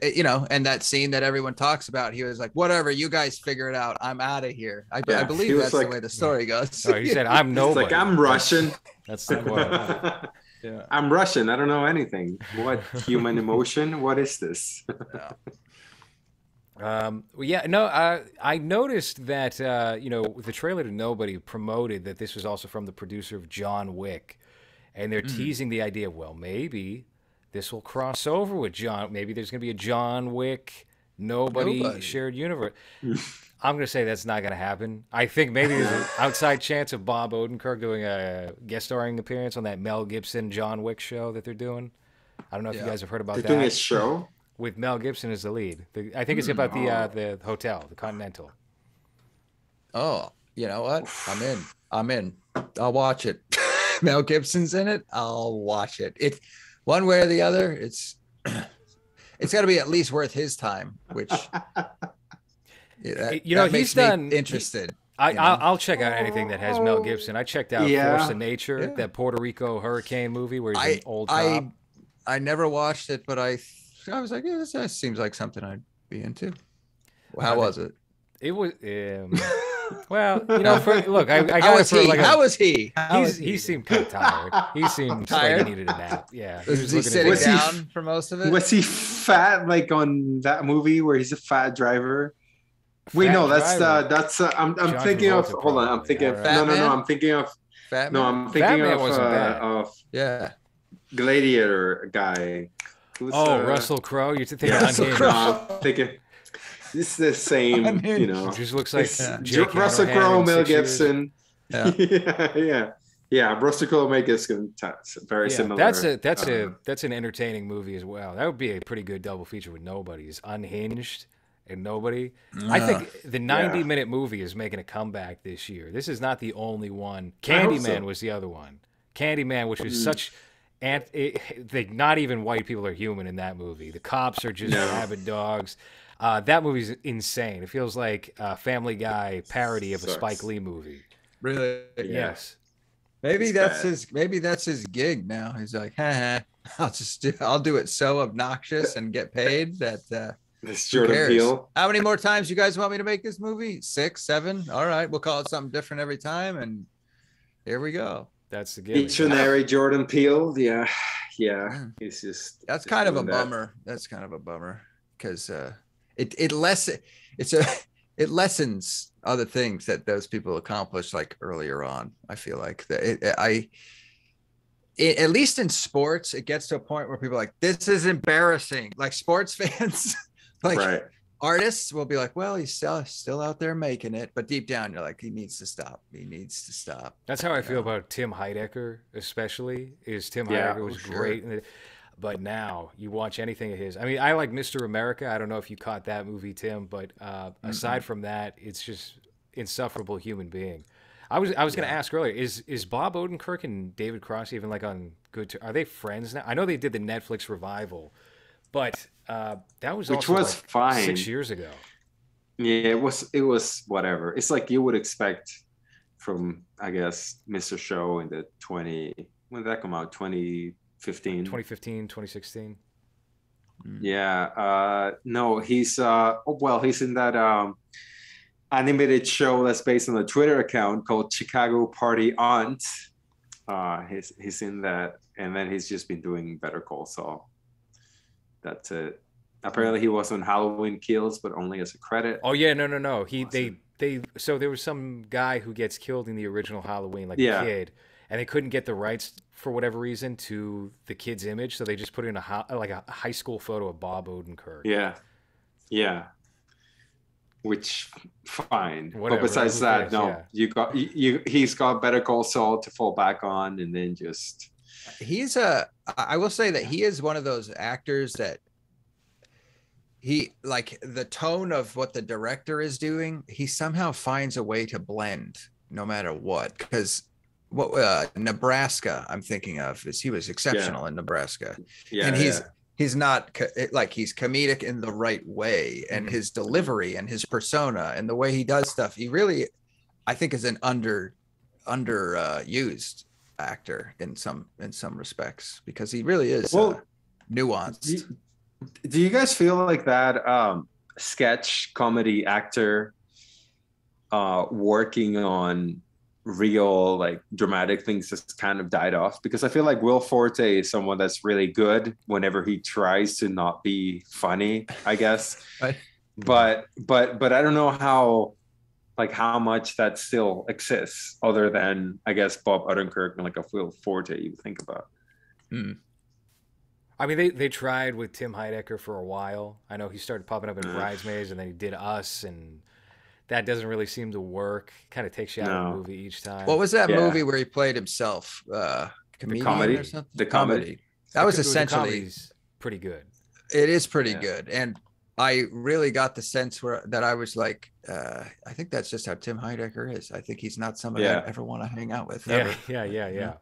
and that scene that everyone talks about, he was like, "Whatever, you guys figure it out. I'm out of here." I believe that's the way the story goes.
He said, "I'm nobody."
It's like, I'm Russian.
That's the quote.
Yeah. I'm Russian. I don't know anything. What human emotion? What is this?
I noticed that the trailer to Nobody promoted that this was also from the producer of John Wick, and they're teasing the idea. Well, maybe this will cross over with John. Maybe there's going to be a John Wick Nobody shared universe. I'm going to say that's not going to happen. I think maybe there's an outside chance of Bob Odenkirk doing a guest starring appearance on that Mel Gibson John Wick show that they're doing. I don't know if you guys have heard about that.
They're doing a show?
With Mel Gibson as the lead. I think it's about the hotel, the Continental.
Oh, you know what? I'm in. I'll watch it. Mel Gibson's in it. I'll watch it. It one way or the other. It's got to be at least worth his time. Which
he's done
interested.
I'll check out anything that has Mel Gibson. I checked out Force of Nature, that Puerto Rico hurricane movie where he's an old cop.
I never watched it, but I was like, this seems like something I'd be into. How was it?
It was well, look, I got it for like
how was he?
He seemed kind of tired. He seemed
tired?
like he needed a nap. Yeah.
Was he sitting down for most of it?
Was he fat like on that movie where he's a fat driver? Wait, no, that's I'm thinking of. Hold on, I'm thinking of. No, I'm thinking of.
Fat
no,
Man?
I'm thinking
of
Gladiator guy.
Russell Crowe. You're thinking
Unhinged. No, I'm thinking. This is the same,
It just looks like
Russell Crowe, Mel Gibson. Yeah. Russell Crowe, Mel Gibson, very similar.
That's an entertaining movie as well. That would be a pretty good double feature with Nobody's Unhinged and Nobody. I think the 90-minute movie is making a comeback this year. This is not the only one. Candyman was the other one. Candyman, which was such. Not even white people are human in that movie. The cops are just rabid dogs. That movie's insane. It feels like a Family Guy parody of a Spike Lee movie.
Really?
Yes.
Maybe that's his gig now. He's like, I'll do it so obnoxious and get paid that
this Jordan Peele.
How many more times you guys want me to make this movie? 6, 7? All right, we'll call it something different every time, and here we go.
That's the gimmick.
Dictionary Jordan Peele. Yeah. He's just.
That's kind of a bummer. That's kind of a bummer because it lessens other things that those people accomplished like earlier on. I feel like at least in sports, it gets to a point where people are like, this is embarrassing. Like sports fans, artists will be like, well, he's still out there making it. But deep down, you're like, he needs to stop.
That's how I feel about Tim Heidecker, especially. Tim Heidecker was great. But now you watch anything of his. I mean, I like Mr. America. I don't know if you caught that movie, Tim, but aside from that, it's just insufferable human being. I was going to ask earlier, is Bob Odenkirk and David Cross even like on good terms? Are they friends now? I know they did the Netflix revival, but that was
fine
6 years ago.
Yeah, it was whatever. It's like you would expect from, I guess, Mr. Show in the when did that come out? 2015,
2016.
Yeah. No, he's he's in that animated show that's based on a Twitter account called Chicago Party Aunt. He's in that, and then he's just been doing Better Call Saul. That's it. Apparently he was on Halloween Kills, but only as a credit.
Oh yeah, no. So there was some guy who gets killed in the original Halloween, like a kid, and they couldn't get the rights for whatever reason to the kid's image, so they just put in a high school photo of Bob Odenkirk.
Yeah. Which fine,
whatever,
but besides that, he's got Better Call Saul to fall back on, and then just
I will say that he is one of those actors that he, like, the tone of what the director is doing, he somehow finds a way to blend no matter what. Because what Nebraska I'm thinking of is he was exceptional in Nebraska, and he's not like, he's comedic in the right way, and his delivery and his persona and the way he does stuff, he really, I think, is an underused actor in some respects, because he really is nuanced.
Do you guys feel like that sketch comedy actor working on real, like, dramatic things just kind of died off? Because I feel like Will Forte is someone that's really good whenever he tries to not be funny, I guess.
Right.
But I don't know how much that still exists, other than, I guess, Bob Odenkirk and like a Will Forte you think about.
I mean, they tried with Tim Heidecker for a while. I know he started popping up in Bridesmaids, and then he did Us, and that doesn't really seem to work. Kind of takes you out of the movie each time.
What was that movie where he played himself? Comedian
comedy?
Or something?
The comedy.
That was essentially
pretty good.
It is pretty good, and I really got the sense that I was like, I think that's just how Tim Heidecker is. I think he's not somebody I ever want to hang out with. Ever.
Yeah.
Yeah.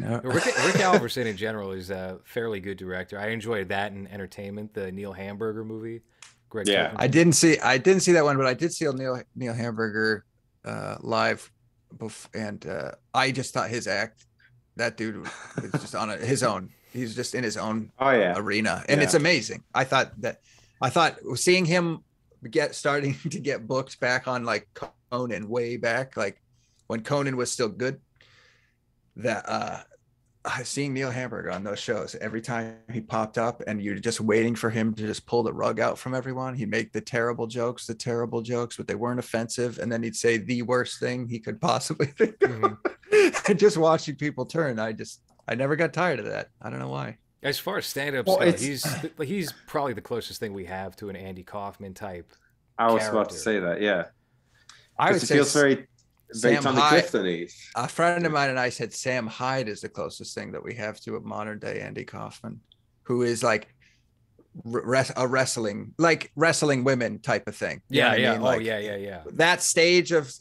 Rick Alverson in general is a fairly good director. I enjoyed that in Entertainment, the Neil Hamburger movie. Greg Turpin.
I didn't see that one, but I did see Neil Hamburger live, and I just thought his act, that dude was just on his own. He's just in his own arena, and it's amazing. I thought seeing him starting to get booked back on like Conan way back, like when Conan was still good, that seeing Neil Hamburger on those shows, every time he popped up and you're just waiting for him to just pull the rug out from everyone, he'd make the terrible jokes, but they weren't offensive, and then he'd say the worst thing he could possibly think of. And just watching people turn, I never got tired of that. I don't know why.
As far as stand-ups, he's probably the closest thing we have to an Andy Kaufman type.
I was about to say that, yeah.
I would say
feels very Tommy Clifton-y.
A friend of mine and I said Sam Hyde is the closest thing that we have to a modern day Andy Kaufman, who is like a wrestling women type of thing.
Yeah,
yeah.
I mean? Yeah.
That stage of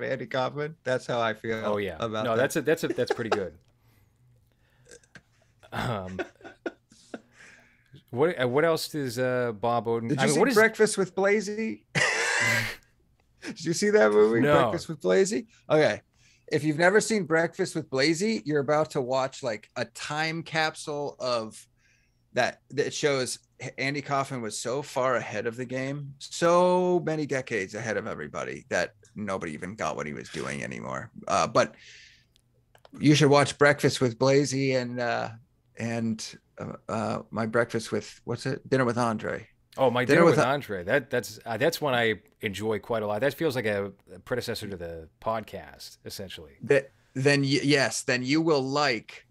Andy Kaufman. That's how I feel.
Oh yeah.
About
no,
that.
that's pretty good. What else does Bob Oden?
Did you see Breakfast with Blasey? Did you see that movie?
No.
Breakfast with Blasey? Okay. If you've never seen Breakfast with Blasey, you're about to watch like a time capsule of that shows Andy Kaufman was so far ahead of the game, so many decades ahead of everybody, that nobody even got what he was doing anymore. But you should watch Breakfast with Blasey and my breakfast with Dinner with Andre.
Oh, my Dinner with Andre. That's one I enjoy quite a lot. That feels like a predecessor to the podcast, essentially.
Then you will like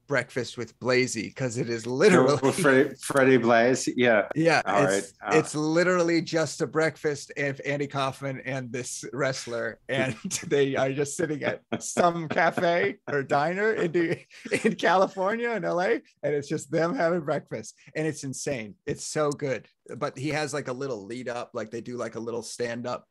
Breakfast with Blasey, because it is literally
Freddie Blaze. Yeah.
It's literally just a breakfast of Andy Kaufman and this wrestler, and they are just sitting at some cafe or diner in California, in LA, and it's just them having breakfast, and it's insane. It's so good. But he has like a little lead up, like they do like a little stand up.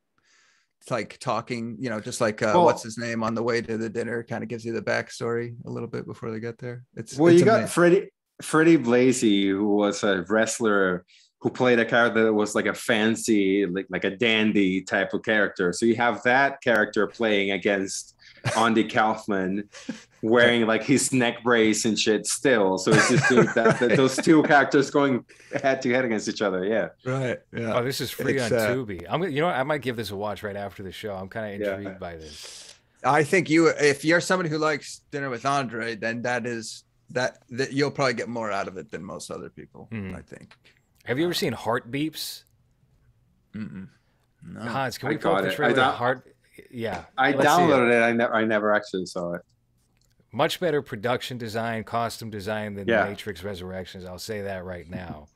It's like talking, just like what's his name on the way to the dinner, kind of gives you the backstory a little bit before they get there. It's
got Freddie Blasey, who was a wrestler who played a character that was like a fancy, like a dandy type of character. So you have that character playing against Andy Kaufman, wearing like his neck brace and shit still. So it's just those two characters going head to head against each other. Yeah.
Right. Yeah.
Oh, this is free on Tubi. I might give this a watch right after the show. I'm kind of intrigued by this.
I think if you're somebody who likes Dinner with Andre, then that you'll probably get more out of it than most other people. I think.
Have you ever seen Heart Beeps?
No.
Hans, can we pull up the trailer? Heart. Yeah,
I downloaded it. I never actually saw it.
Much better production design, costume design than The Matrix Resurrections. I'll say that right now.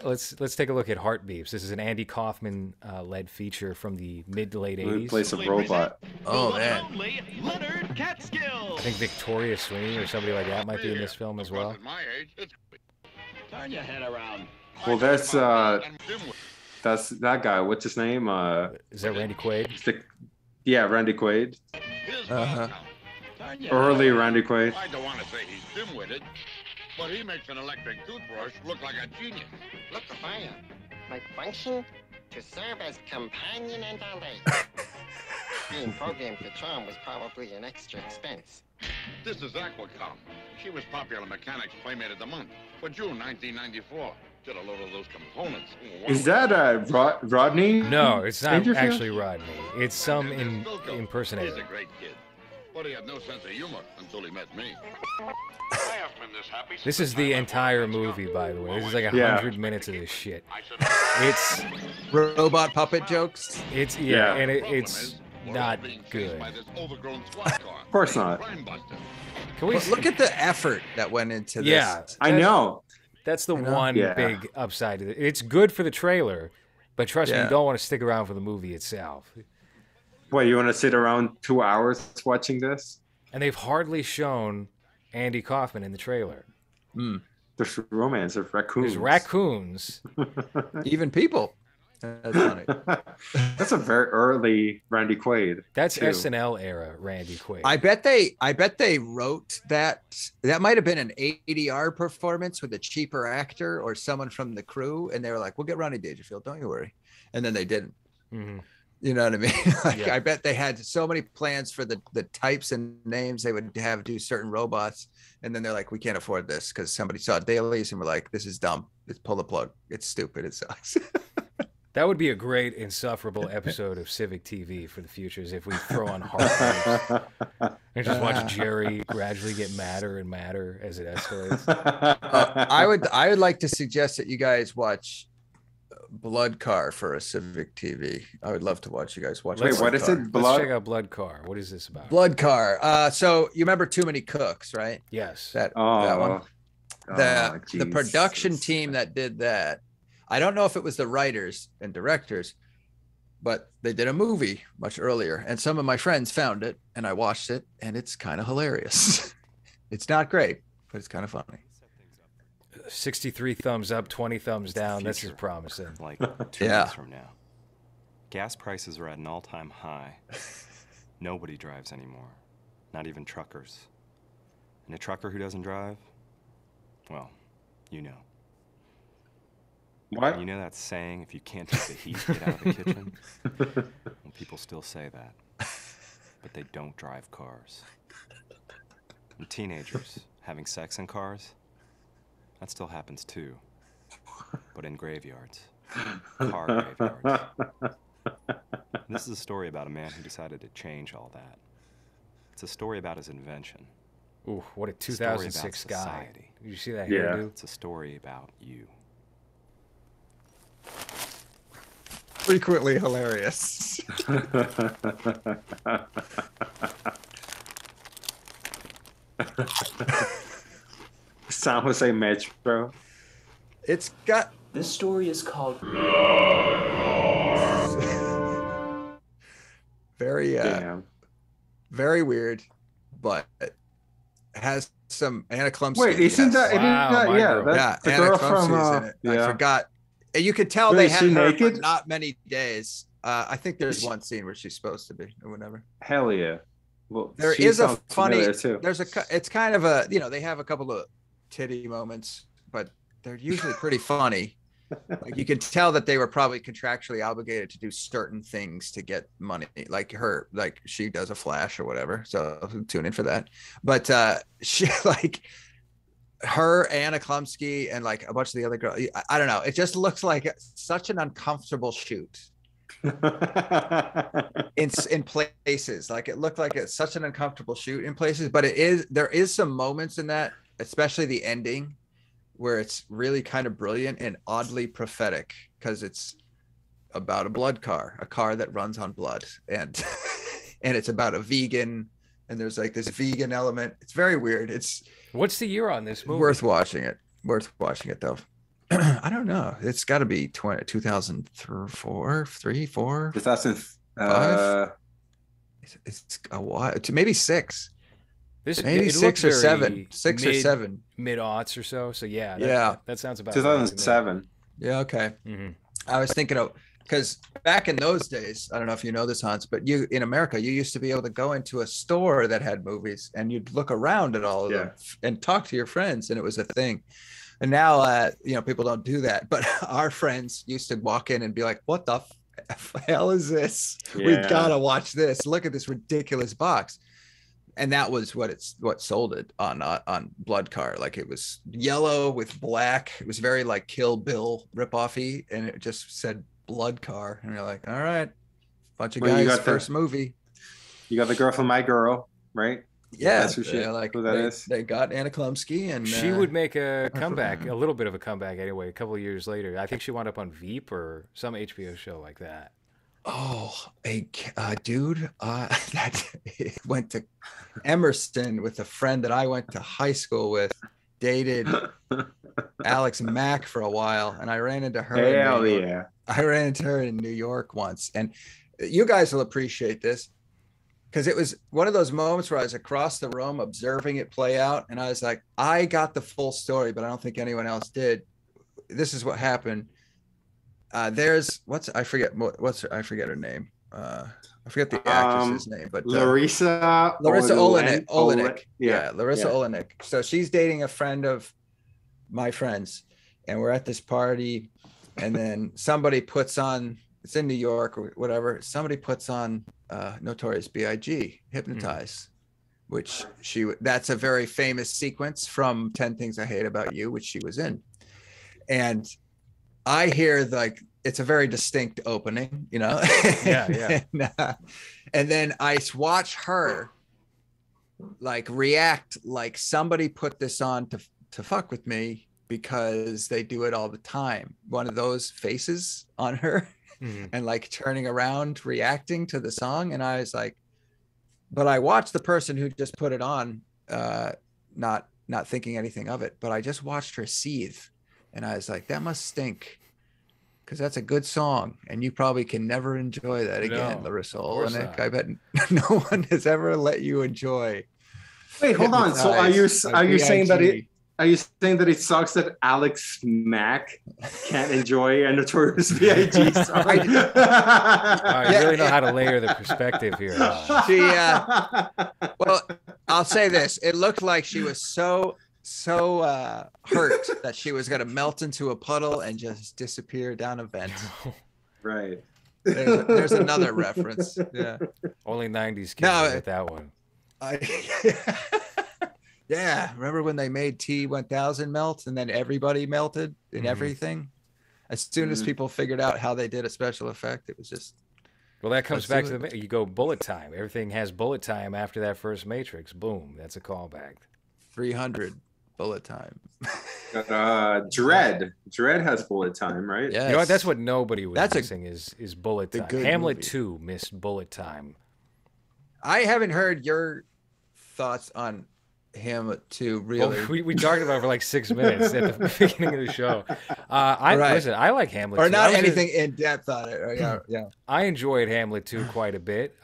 Let's take a look at Heart Beeps. This is an Andy Kaufman led feature from the mid to late 80s.
Plays a robot.
Oh man!
I think Victoria Sweeney or somebody like that might be in this film as well.
Turn your head around.
Well, that's that guy. What's his name?
Is that Randy Quaid?
Randy Quaid.
Early
Randy Quaid.
I don't want to say he's dim-witted, but he makes an electric toothbrush look like a genius.
Look the fire. My function? To serve as companion and valet. Being programmed for charm was probably an extra expense.
This is Aquacom. She was Popular Mechanics Playmate of the Month for June 1994. Did a load of those components.
Is that Rodney?
No, it's not actually Rodney. It's some impersonator.
He's a great kid, but he had no sense of humor until he met me.
This is the entire movie, by the way. This is like 100 minutes of this shit. It's
robot puppet jokes.
It's and it's not good.
Of course not.
Can we
look at the effort that went into this?
Yeah,
I know.
That's the one big upside to it. It's good for the trailer, but trust me, you don't want to stick around for the movie itself.
What, you want to sit around 2 hours watching this?
And they've hardly shown Andy Kaufman in the trailer.
There's romance. There's raccoons.
There's raccoons.
Even people. That's funny.
That's a very early Randy Quaid.
That's
too.
SNL era Randy Quaid.
I bet they wrote that. That might have been an ADR performance with a cheaper actor or someone from the crew, and they were like, "We'll get Ronnie Dangerfield, don't you worry." And then they didn't.
Mm-hmm.
You know what I mean? Like,
Yeah.
I bet they had so many plans for the types and names they would have do certain robots, and then they're like, "We can't afford this," because somebody saw dailies and we're like, "This is dumb. Let's pull the plug. It's stupid. It sucks."
That would be a great insufferable episode of Civic TV for the future, is if we throw on hard times and just watch Jerry gradually get madder and madder as it escalates.
I would like to suggest that you guys watch Blood Car for a Civic TV. I would love to watch you guys watch.
Wait, what is it?
Let's check out Blood Car. What is this about?
Blood Car. So you remember Too Many Cooks, right?
Yes.
That one. The
Jesus.
production team that did that. I don't know if it was the writers and directors, but they did a movie much earlier, and some of my friends found it, and I watched it, and it's kind of hilarious. It's not great, but it's kind of funny.
63 thumbs up, 20 thumbs down. This is promising.
Like 2
Yeah.
weeks from now. Gas prices are at an all-time high. Nobody drives anymore, not even truckers. And a trucker who doesn't drive, well, you know.
What?
You know that saying, if you can't take the heat, get out of the kitchen? Well, people still say that, but they don't drive cars. And teenagers having sex in cars, that still happens too, but in graveyards, car graveyards. This is a story about a man who decided to change all that. It's a story about his invention.
Ooh, what a
It's a story about
2006 guy.
society.
Did you see that
Yeah.
hairdo?
It's a story about you.
Frequently hilarious.
San Jose Metro.
It's got.
This story is called
Very
Damn.
very weird, but it has some Anna Klumsky.
Wait, isn't that?
Wow,
Isn't that
my
yeah,
girl.
that's the
Anna
girl
Klumsky
from.
is in it. I
Yeah.
forgot. And you could tell
Wait,
they
is
had
she
her
naked?
for not many days. I think there's one scene where she's supposed to be or whatever.
Hell yeah. Well,
There
she
is a
sounds
funny.
familiar, too.
There's a. It's kind of a. They have a couple of titty moments, but they're usually pretty funny. Like you could tell that they were probably contractually obligated to do certain things to get money, like she does a flash or whatever. So tune in for that. But she like her, Anna Klumsky, and like a bunch of the other girls. I don't know. It just looks like such an uncomfortable shoot in places. Like it looked like it's such an uncomfortable shoot in places. But there is some moments in that, especially the ending, where it's really kind of brilliant and oddly prophetic because it's about a blood car, a car that runs on blood, and it's about a vegan, and there's like this vegan element. It's very weird.
What's the year on this movie?
Worth watching it though. I don't know. It's got to be 2004, 3, 4.
2005.
It's a while. Maybe 6.
Maybe
it
6
or 7. 6 or 7.
Mid-aughts or so. So yeah. That sounds about
2007.
Right.
Yeah. Okay.
Mm-hmm.
I was thinking of, because back in those days, I don't know if you know this, Hans, but in America, you used to be able to go into a store that had movies and you'd look around at all of them and talk to your friends, and it was a thing. And now, people don't do that. But our friends used to walk in and be like, "What the hell is this? We gotta watch this. Look at this ridiculous box." And that was what sold it on Blood Car. Like it was yellow with black. It was very like Kill Bill ripoffy, and it just said Blood Car. And you're like, all right, bunch of guys' first movie.
You got the girl from My Girl, right?
Yeah,
that's who that is.
They got Anna Klumsky, and
she would make a comeback, a little bit of a comeback anyway. A couple of years later, I think she wound up on Veep or some HBO show like that.
Oh, a dude that went to Emerson with a friend that I went to high school with, dated Alex Mack for a while, and I ran into her.
Hell yeah!
I ran into her in New York once, and you guys will appreciate this because it was one of those moments where I was across the room observing it play out, and I was like, I got the full story, but I don't think anyone else did. This is what happened. There's I forget her name. I forget the actress's name, but
Larissa
Olenek. Yeah, Larissa
Yeah.
Olenek. So she's dating a friend of my friends, and we're at this party, and then somebody puts on, it's in New York or whatever, somebody puts on Notorious B.I.G. Hypnotize, which that's a very famous sequence from 10 Things I Hate About You, which she was in. And I hear like, it's a very distinct opening, you know?
Yeah.
And then I watch her like react like somebody put this on to fuck with me, because they do it all the time. One of those faces on her and like turning around, reacting to the song. And I was like, but I watched the person who just put it on, not thinking anything of it, but I just watched her seethe. And I was like, that must stink, because that's a good song, and you probably can never enjoy that again, Larissa Olenek. I bet no one has ever let you enjoy.
Wait, hold on. So are you saying that it sucks that Alex Mack can't enjoy a Notorious B.I.G. song?
You really know how to layer the perspective here.
Well, I'll say this: it looked like she was so hurt that she was going to melt into a puddle and just disappear down a vent.
Right.
There's another reference. Yeah.
Only 90s kids get that one.
Yeah. Remember when they made T-1000 melt and then everybody melted in everything? As soon as people figured out how they did a special effect, it was just...
Well, that comes back to you go bullet time. Everything has bullet time after that first Matrix. Boom. That's a callback.
300. Bullet time.
Dread has bullet time, right?
Yeah.
You know what? That's what nobody was missing is bullet time. Hamlet 2 missed bullet time.
I haven't heard your thoughts on Hamlet 2, really.
Well, we talked about it for like 6 minutes at the beginning of the show. Listen, I like Hamlet 2.
Or not anything in depth on it. Yeah.
I enjoyed Hamlet 2 quite a bit.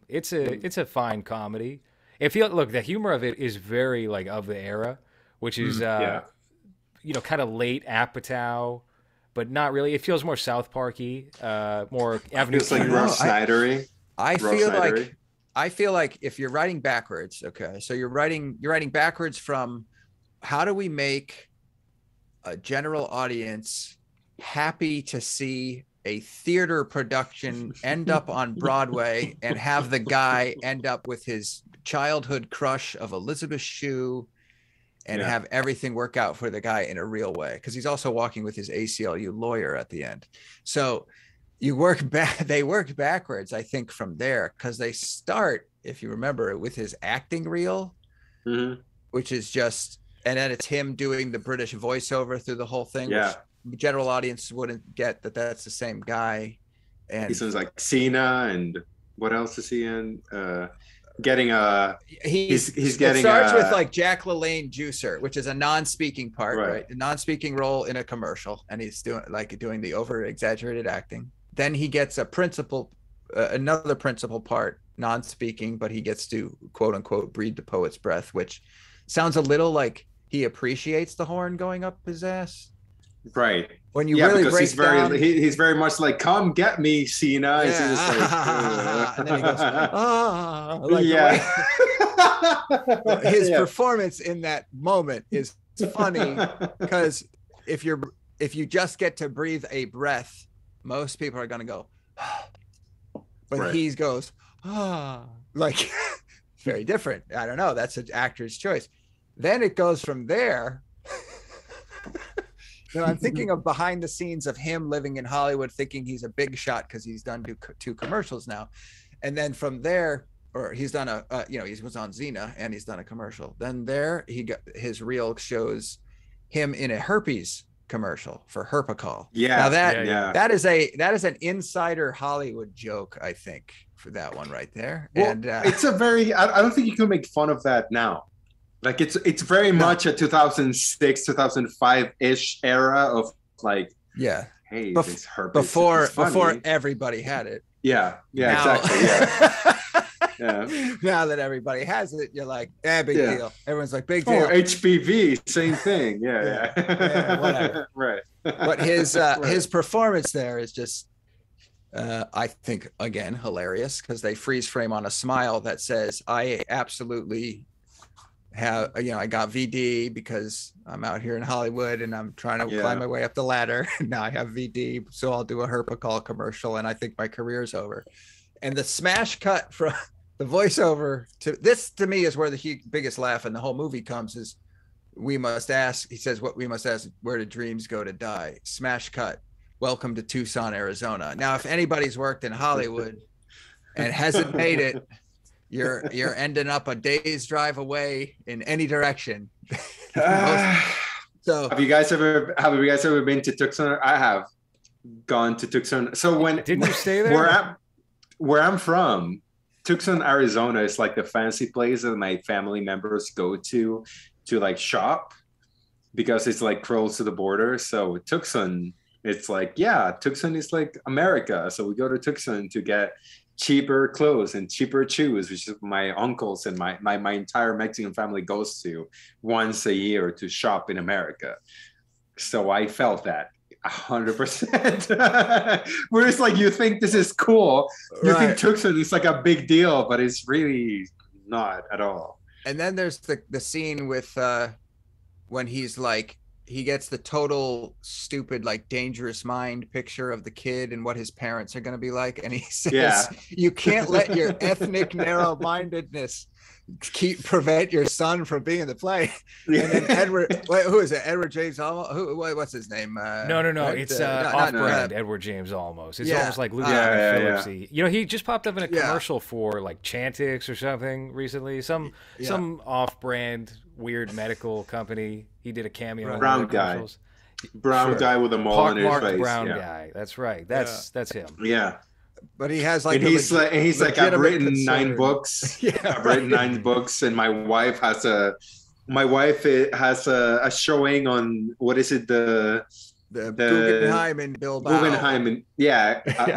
It's a fine comedy. Look, the humor of it is very like of the era, which is kind of late Apatow, but not really. It feels more South Parky, more Avenue Q.
Like Ross Snydery.
I feel like if you're writing backwards, okay, so you're writing backwards from how do we make a general audience happy to see a theater production end up on Broadway and have the guy end up with his childhood crush of Elizabeth Shue and have everything work out for the guy in a real way, because he's also walking with his ACLU lawyer at the end. So they worked backwards, I think, from there, because they start, if you remember, with his acting reel, which is just, and then it's him doing the British voiceover through the whole thing, which the general audience wouldn't get that that's the same guy. And
he sounds like Cena, and what else is he in? Getting he's getting. It
starts with like Jack LaLanne Juicer, which is a non-speaking part, right? A non-speaking role in a commercial, and he's doing the over-exaggerated acting. Then he gets another principal part, non-speaking, but he gets to quote unquote breathe the poet's breath, which sounds a little like he appreciates the horn going up his ass.
Right.
When you really break down,
he's very much like, "Come get me, Cena."
Yeah.
Just like,
and then he goes, his performance in that moment is funny, because if you just get to breathe a breath, most people are going to go, but he goes, like very different. I don't know. That's an actor's choice. Then it goes from there. I'm thinking of behind the scenes of him living in Hollywood, thinking he's a big shot because he's done two commercials now. And then from there, or he's done he was on Xena and he's done a commercial. Then there he got his reel shows him in a herpes commercial for Herpacol.
Yeah.
Now that is an insider Hollywood joke, I think, for that one right there.
Well,
and
it's a very, I don't think you can make fun of that now. Like it's very much a 2006, 2005-ish era of like, hey, this herpes
before everybody had it.
Yeah, exactly. Yeah.
Now that everybody has it, you're like, big deal. Everyone's like, big deal.
Oh, HPV, same thing.
Whatever.
Right.
But his performance there is just, I think, again, hilarious, because they freeze frame on a smile that says, I absolutely have, I got VD because I'm out here in Hollywood and I'm trying to climb my way up the ladder. Now I have VD, so I'll do a Herpacol commercial and I think my career's over. And the smash cut from the voiceover to this, to me, is where the biggest laugh in the whole movie comes, is we must ask, he says, what we must ask, where do dreams go to die? Smash cut. Welcome to Tucson, Arizona. Now, if anybody's worked in Hollywood and hasn't made it, you're ending up a day's drive away in any direction. So
have you guys ever been to Tucson? I have gone to Tucson. So when
didn't you stay there?
Where I'm from, Tucson, Arizona is like the fancy place that my family members go to like shop, because it's like close to the border. So Tucson, it's like, Tucson is like America. So we go to Tucson to get cheaper clothes and cheaper shoes, which is my uncles and my entire Mexican family goes to once a year to shop in America. So I felt that 100%. Where it's like, you think this is cool, you think Tucson is like a big deal, but it's really not at all.
And then there's the scene with when he's like, he gets the total stupid, like, dangerous mind picture of the kid and what his parents are going to be like. And he says, you can't let your ethnic narrow-mindedness prevent your son from being in the play. And then who is it? Edward James Olmos? What's his name?
No. It's off-brand Edward James Olmos. It's almost like Louis Phillipsy. He just popped up in a commercial for like Chantix or something recently. Some off-brand weird medical company. He did a cameo in
Brown guy. Brown guy with a mole on his face.
Brown guy. That's right. That's him.
Yeah.
But he has like,
and he's like, I've written 9 books. I've written 9 books, and my wife has a showing on, what is it, the
Guggenheim in Bilbao.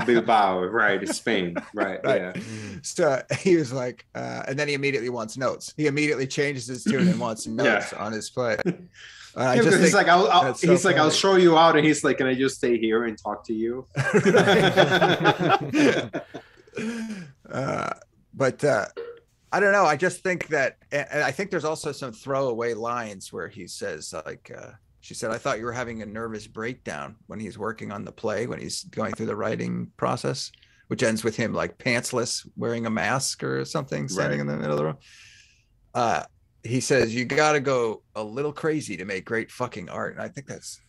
Bilbao, right? Spain, right? Yeah.
So he was like, and then he immediately wants notes. He immediately changes his tune and wants notes on his play.
He's like, I'll show you out, and he's like, can I just stay here and talk to you?
But I don't know. I just think that, and I think there's also some throwaway lines where he says, like, she said, I thought you were having a nervous breakdown, when he's working on the play, when he's going through the writing process, which ends with him like pantsless, wearing a mask or something, standing in the middle of the room. He says, you got to go a little crazy to make great fucking art. And I think that's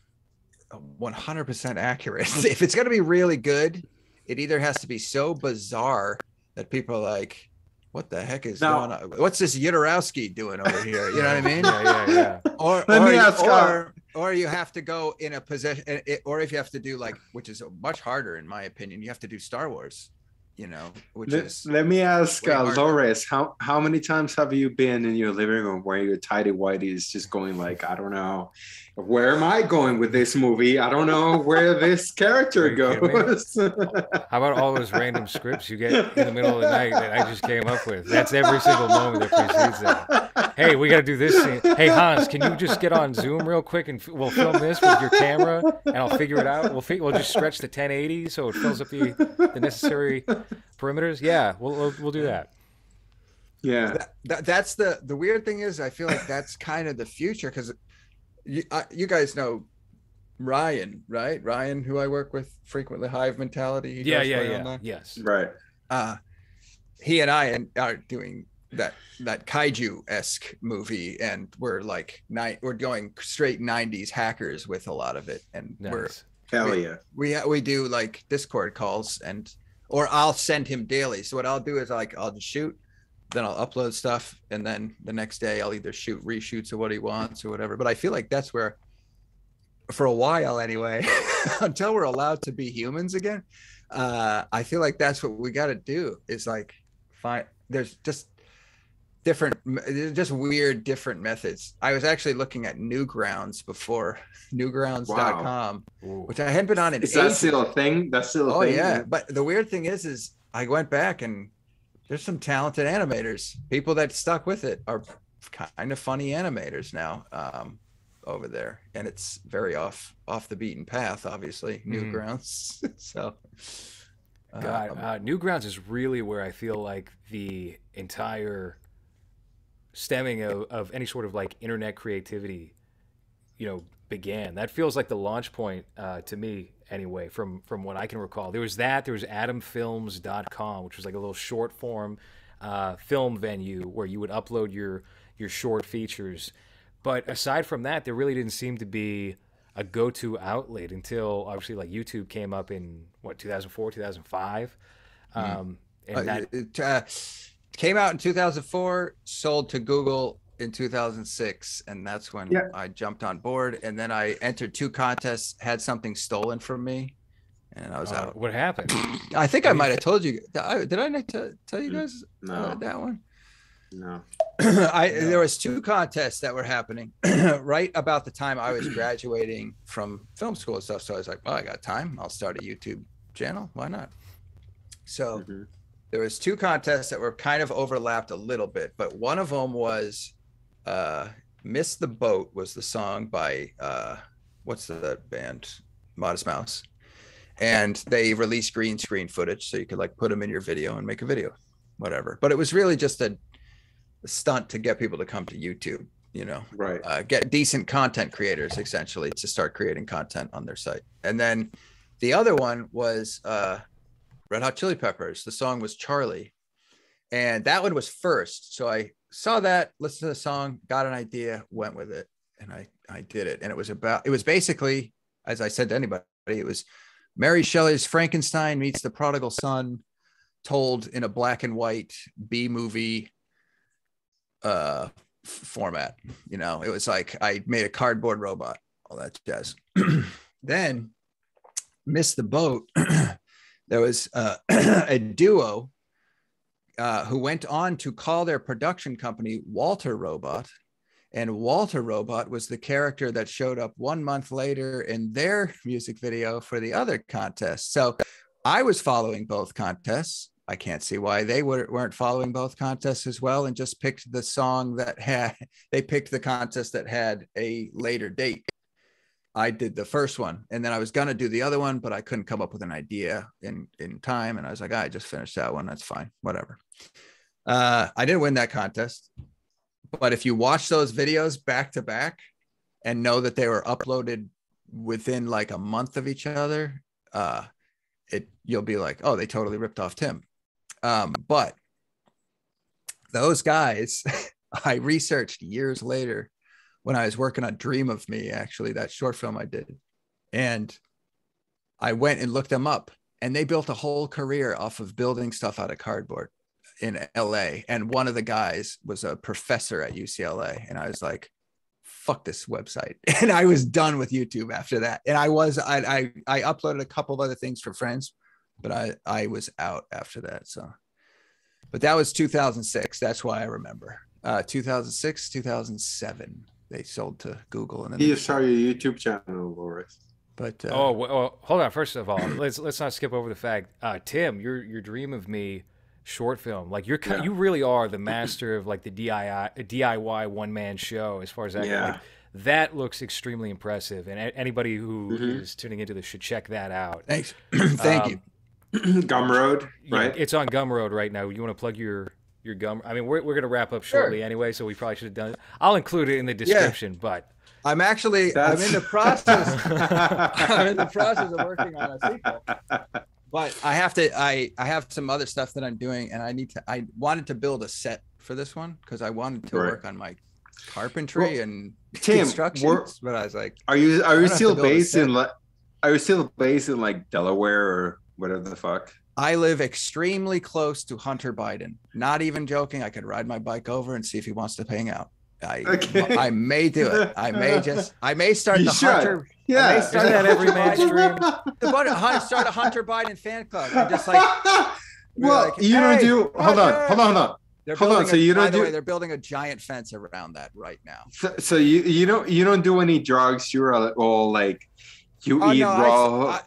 100% accurate. If it's going to be really good, it either has to be so bizarre that people are like, what the heck is going on? What's this Jodorowsky doing over here? You know what I mean?
Yeah.
Or you have to go in a position, or if you have to do, like, which is much harder in my opinion, you have to do Star Wars,
Let me ask LowRes, how many times have you been in your living room wearing your tidy whities, just going like, I don't know, where am I going with this movie? I don't know where this character goes.
How about all those random scripts you get in the middle of the night that I just came up with? That's every single moment that precedes that. Hey, we got to do this scene. Hey, Hans, can you just get on Zoom real quick and we'll film this with your camera and I'll figure it out. We'll just stretch the 1080 so it fills up the necessary perimeters. Yeah, we'll do that.
Yeah, that's the weird thing is, I feel like that's kind of the future, because you guys know Ryan, right? Ryan, who I work with frequently, Hive Mentality.
Yes.
Right.
He and I are doing that kaiju-esque movie, and we're like we're going straight 90s hackers with a lot of it, and we do like Discord calls, or I'll send him daily. So what I'll do is, like, I'll just shoot, then I'll upload stuff, and then the next day I'll either shoot reshoots of what he wants or whatever. But I feel like that's where, for a while anyway, until we're allowed to be humans again, I feel like that's what we got to do, is like there's just weird different methods. I was actually looking at Newgrounds before, newgrounds.com, which I hadn't been on in ages.
Is that still a thing? That's still a thing?
Oh yeah. But the weird thing is I went back and There's some talented animators. People that stuck with it are kind of funny animators now over there, and it's very off the beaten path. Obviously, Newgrounds. So,
Newgrounds is really where I feel like the entire stemming of any sort of like internet creativity, began. That feels like the launch point to me anyway, from what I can recall. There was adamfilms.com, which was like a little short form film venue where you would upload your short features. But aside from that, there really didn't seem to be a go-to outlet until obviously like YouTube came up in 2004, 2005. And
it came out in 2004, sold to Google in 2006, and that's when I jumped on board. And then I entered 2 contests, had something stolen from me, and I was out.
What happened?
I think I might have told you. Did I tell you guys that one?
No.
There was 2 contests that were happening right about the time I was graduating from film school and stuff. So I was like, well, I got time. I'll start a YouTube channel. Why not? So there was 2 contests that were kind of overlapped a little bit, but one of them was Miss the Boat was the song by what's the band? Modest Mouse. And they released green screen footage so you could like put them in your video and make a video, whatever. But it was really just a stunt to get people to come to YouTube, right? Get decent content creators essentially to start creating content on their site. And then the other one was Red Hot Chili Peppers. The song was Charlie, and that one was first. So I saw that, listened to the song, got an idea, went with it, and I did it. And it was basically, as I said to anybody, it was Mary Shelley's Frankenstein meets the Prodigal Son, told in a black and white B-movie format. It was like I made a cardboard robot, all that jazz. Then Miss the Boat. There was a duo who went on to call their production company Walter Robot, and Walter Robot was the character that showed up 1 month later in their music video for the other contest. So I was following both contests. I can't see why they weren't following both contests as well, and just picked the song they picked the contest that had a later date. I did the first one, and then I was going to do the other one, but I couldn't come up with an idea in time. And I was like, I just finished that one. That's fine. Whatever. I didn't win that contest, but if you watch those videos back to back and know that they were uploaded within like a month of each other, you'll be like, oh, they totally ripped off Tim. But those guys, I researched years later when I was working on Dream of Me, actually, that short film I did. And I went and looked them up, and they built a whole career off of building stuff out of cardboard in LA. And one of the guys was a professor at UCLA. And I was like, fuck this website. And I was done with YouTube after that. And I uploaded a couple of other things for friends, but I was out after that. So, but that was 2006. That's why I remember 2006, 2007. They sold to Google, and then
you start your YouTube channel, LowRes.
But hold on. First of all, let's not skip over the fact, Tim, your Dream of Me short film, like you really are the master of like the DIY one man show as far as that.
Yeah.
Like, that looks extremely impressive, and anybody who is tuning into this should check that out.
Thanks. Thank you.
Gumroad, right?
Yeah, it's on Gumroad right now. You want to plug your Gum? I mean, we're going to wrap up shortly anyway, so we probably should have done it. I'll include it in the description, but
I'm in the process. I'm in the process of working on a sequel, but I have some other stuff that I'm doing, and I wanted to build a set for this one because I wanted to work on my carpentry and construction. But I was like, are you
still based in like Delaware or whatever the fuck?
I live extremely close to Hunter Biden. Not even joking. I could ride my bike over and see if he wants to hang out. I may do it. I may start the Hunter.
Yeah,
I may start that every man stream. Start a Hunter Biden fan club. I'm just like,
well, you don't do. Hold on.
So you don't do. They're building a giant fence around that right now.
So you don't do any drugs. You're all like, you eat raw.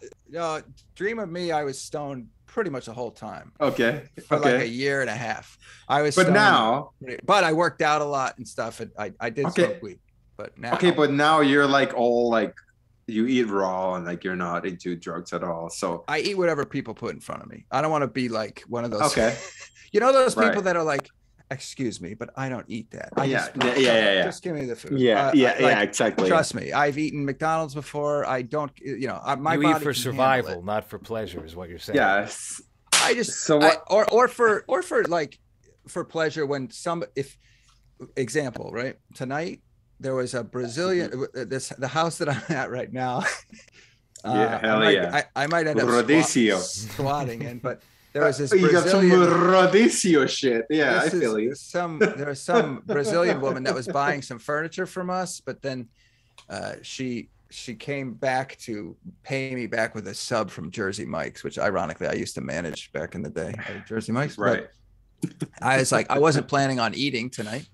Dream of Me. I was stoned pretty much the whole time.
Okay.
For like a year and a half. I was.
But now.
But I worked out a lot and stuff, and I did smoke weed. But now.
Okay, but now you're like all like, you eat raw and like you're not into drugs at all. So
I eat whatever people put in front of me. I don't want to be like one of those.
Okay.
You know those people that are like, excuse me, but I don't eat that.
Yeah.
Just give me the food.
Yeah, exactly.
Trust me, I've eaten McDonald's before. I don't, my
you
body
eat for survival, not for pleasure, is what you're saying.
Yes.
I just or for like for pleasure when example, right? Tonight there was a Brazilian the house that I'm at right now. I might end up squatting in, but there was this
you got some Rodizio shit. Yeah, I feel you.
There was some Brazilian woman that was buying some furniture from us, but then she came back to pay me back with a sub from Jersey Mike's, which ironically I used to manage back in the day at Jersey Mike's.
Right.
I was like, I wasn't planning on eating tonight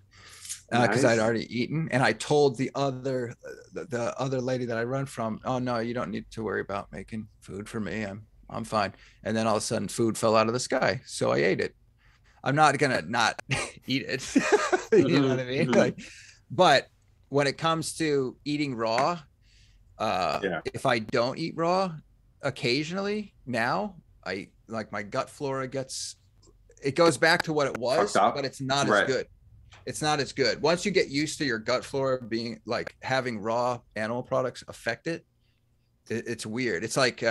because I'd already eaten, and I told the other lady that I run from, oh no, you don't need to worry about making food for me. I'm fine. And then all of a sudden food fell out of the sky. So I ate it. I'm not going to not eat it. You know what I mean? Like, but when it comes to eating raw, if I don't eat raw occasionally now, I like my gut flora it goes back to what it was, but it's not as good. It's not as good. Once you get used to your gut flora being like having raw animal products affect it, it's weird. It's like,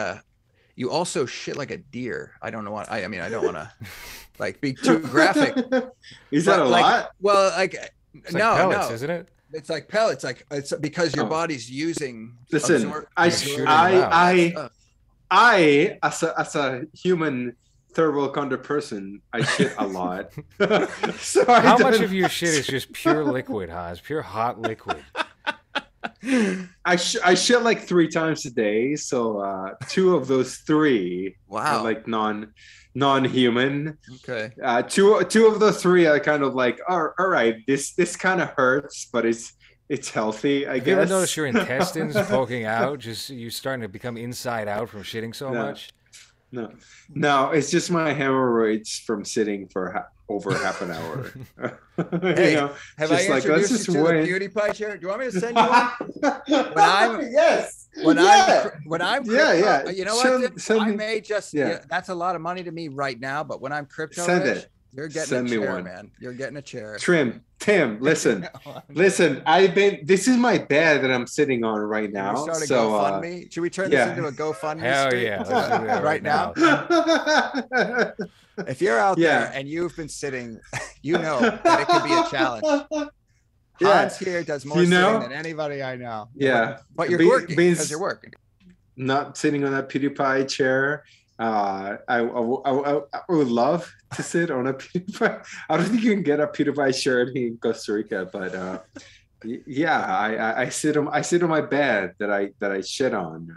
you also shit like a deer. I don't know what I mean. I don't want to like be too graphic.
Is that a lot?
Well, like
it's like pellets, isn't it?
It's like pellets. Like it's because your body's using.
Listen, I as a human third world country person, I shit a lot. So
how much of your shit is just pure liquid, Haas? Pure hot liquid.
I shit like 3 times a day, so 2 of those 3 are like non-human.
Okay.
2 of those 3 are kind of like, all right, this kind of hurts, but it's healthy, I guess.
You ever notice your intestines poking out? Just you starting to become inside out from shitting so much?
No, it's just my hemorrhoids from sitting for over half an hour.
Hey, have I introduced you to the beauty pie chair? Do you want me to send you one? When I'm crypto, you know what? I may just that's a lot of money to me right now, but when I'm crypto rich, you're getting a chair, man. You're getting a chair.
Tim, listen. This is my bed that I'm sitting on right now. So
GoFundMe? Should we turn this into a GoFundMe?
Hell yeah. Let's do that
right now. If you're out there and you've been sitting, you know that it could be a challenge. Hans here does more sitting than anybody I know.
Yeah.
But you're working because you're working.
Not sitting on that PewDiePie chair. I would love to sit on a PewDiePie. I don't think you can get a PewDiePie shirt in Costa Rica, but I sit on my bed that I shit on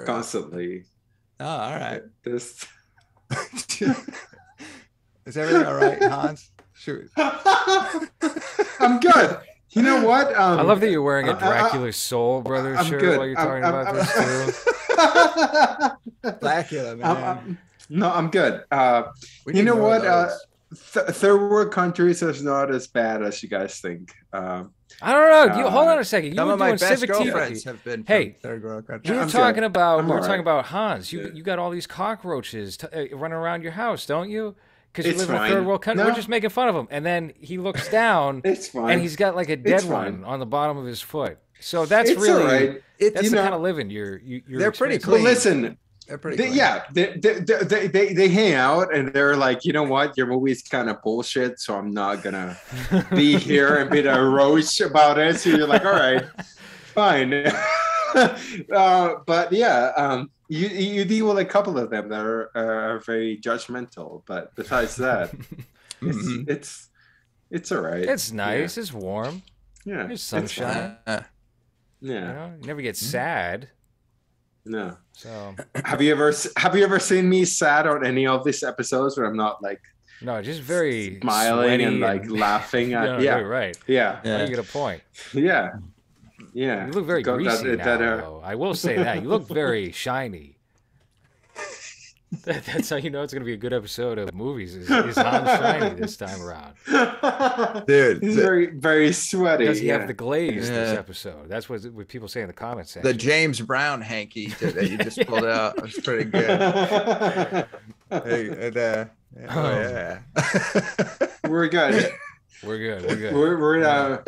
constantly.
Oh, all right.
Is
everything all right, Hans? Shoot.
I'm good. You know what?
I love that you're wearing a Dracula Soul Brothers shirt while you're talking about this too.
Dracula, man.
I'm good. You know what? Third world countries is not as bad as you guys think.
I don't know. Hold on a second.
Some of my best girlfriends have been from third world countries.
We were talking about Hans. You got all these cockroaches running around your house, don't you? Because you live in a third world country. We're just making fun of him. And then he looks down, and he's got like a dead one on the bottom of his foot. So that's really that's the kind of living you're
they're pretty clean.
Well, listen.
They're pretty clean.
They hang out and they're like, you know what, your movie's kind of bullshit, so I'm not gonna be here and be a roach about it. So you're like, all right, fine. But yeah, you deal with a couple of them that are very judgmental. But besides that, it's all right.
It's nice. It's warm.
Yeah,
there's sunshine.
Yeah,
you know, you never get sad.
No.
So
have you ever seen me sad on any of these episodes where I'm not like
just very
smiling and like laughing at
you're right.
Yeah.
You get a point.
Yeah. Yeah.
You look very greasy now, though. I will say that. You look very shiny. That's how you know it's going to be a good episode of movies. Is Han shiny this time around?
Dude,
he's very, very sweaty.
Does he have the glaze this episode? That's what people say in the comments section.
The James Brown hanky that you just pulled out was pretty good.
We're good.
We're good.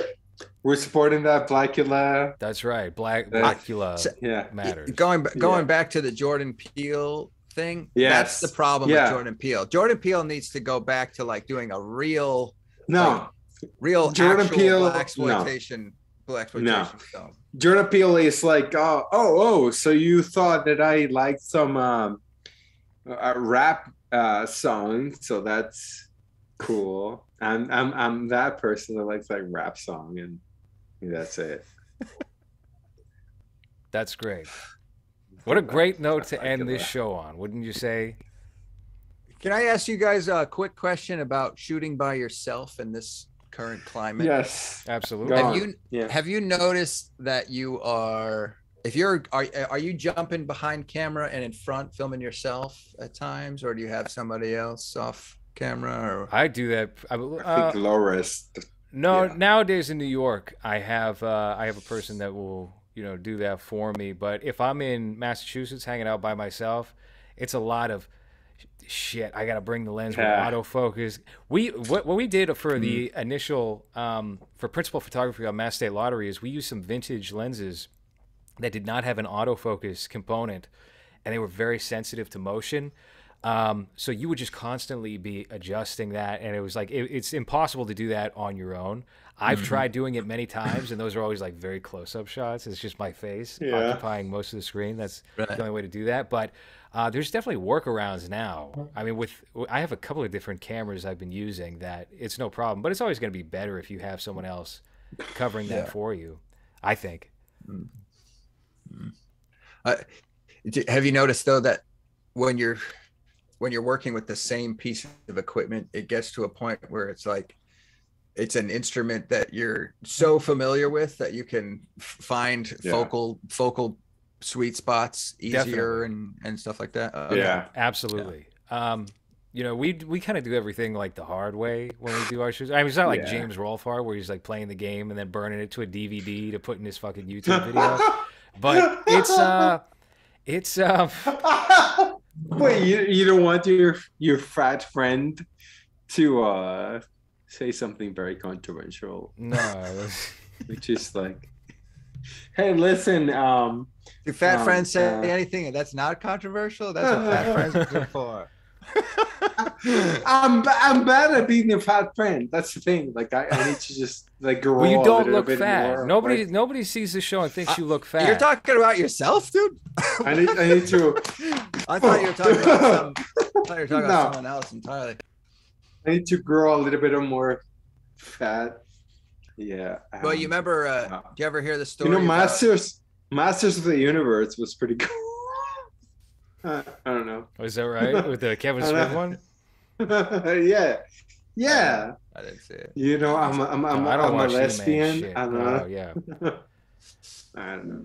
We're supporting that Blackula.
That's right, Blackula.
Yeah,
matters.
Going back to the Jordan Peele thing. That's the problem with Jordan Peele. Jordan Peele needs to go back to like doing a real Jordan Peele blaxploitation film.
Jordan Peele is like, so you thought that I liked some rap song, so that's cool. I'm that person that likes like rap song, and that's it.
That's great. What a great note to end this show on, wouldn't you say?
Can I ask you guys a quick question about shooting by yourself in this current climate?
Yes,
absolutely.
Have you noticed that you are, are you jumping behind camera and in front filming yourself at times, or do you have somebody else off camera? Or
I do that.
I think LowRes.
No, nowadays in New York, I have a person that will do that for me. But if I'm in Massachusetts hanging out by myself, it's a lot of shit. I got to bring the lens with autofocus. What we did for the initial for principal photography on Mass State Lottery is we used some vintage lenses that did not have an autofocus component, and they were very sensitive to motion. So you would just constantly be adjusting that, and it was like it's impossible to do that on your own. I've tried doing it many times, and those are always like very close-up shots. It's just my face occupying most of the screen. That's the only way to do that. But there's definitely workarounds now. I mean, I have a couple of different cameras I've been using that it's no problem, but it's always going to be better if you have someone else covering that for you, I think.
Have you noticed though that when you're working with the same piece of equipment, it gets to a point where it's like it's an instrument that you're so familiar with that you can find focal sweet spots easier and stuff like that.
Absolutely. We kind of do everything like the hard way when we do our shows. I mean, it's not like James Rolfar where he's like playing the game and then burning it to a DVD to put in his fucking YouTube video. But it's
Wait, you don't want your fat friend to say something very controversial?
No,
which is like, hey, listen,
do fat friends say anything that's not controversial? That's what fat friends are for.
I'm bad at being a fat friend. That's the thing. Like I need to just like grow.
Well, you don't
a
look
bit
fat.
more.
Nobody sees the show and thinks you look fat.
You're talking about yourself, dude.
I need to.
I thought you were talking about someone else entirely.
I need to grow a little bit more fat. Yeah.
Well, you remember? Do you ever hear the story?
Masters of the Universe was pretty cool. I don't know.
Is that right with the Kevin Smith one?
Yeah.
I didn't see it.
I'm a lesbian. I don't know.
Yeah.
I don't know.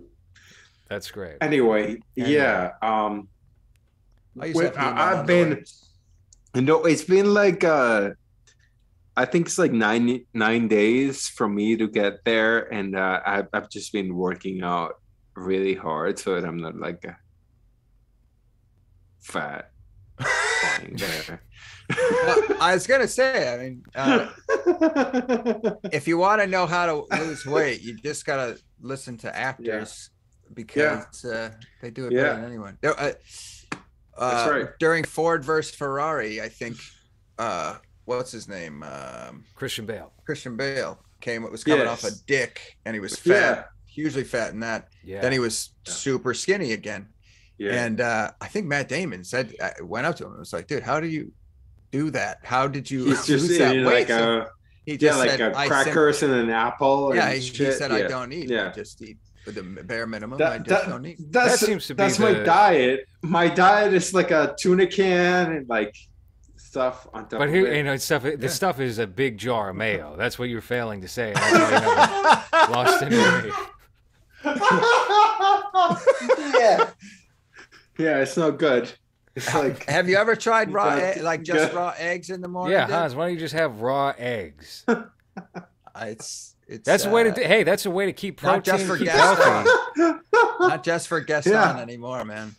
That's great.
Anyway. Yeah. I've been. It's been like I think it's like nine days for me to get there, and I've just been working out really hard so that I'm not like fat flying there.
Well, I was gonna say, I mean, if you want to know how to lose weight, you just gotta listen to actors because they do it better than anyone. That's right. During Ford versus Ferrari, I think what's his name?
Christian Bale.
Christian Bale was coming off a dick, and he was fat, hugely fat in that. Yeah. Then he was super skinny again. Yeah. And I think Matt Damon went up to him and was like, dude, how do you do that? How did you lose that weight? He just said,
crackers and an apple.
Yeah,
and
he said, I don't eat. I just eat for the bare minimum. I just don't eat.
That seems to be
my diet. My diet is like a tuna can and like stuff on top of it.
The stuff is a big jar of mayo. That's what you're failing to say. That's why you haven't lost any weight.
Yeah, it's not good. It's like,
have you ever tried raw,
got-
like just
got-
raw eggs in the morning?
Yeah,
dude?
Hans, why don't you just have raw eggs?
It's
That's a way to. Hey, that's a way to keep protein.
not just for
keep
guests
healthy.
not just for guests
Yeah.
on anymore, man.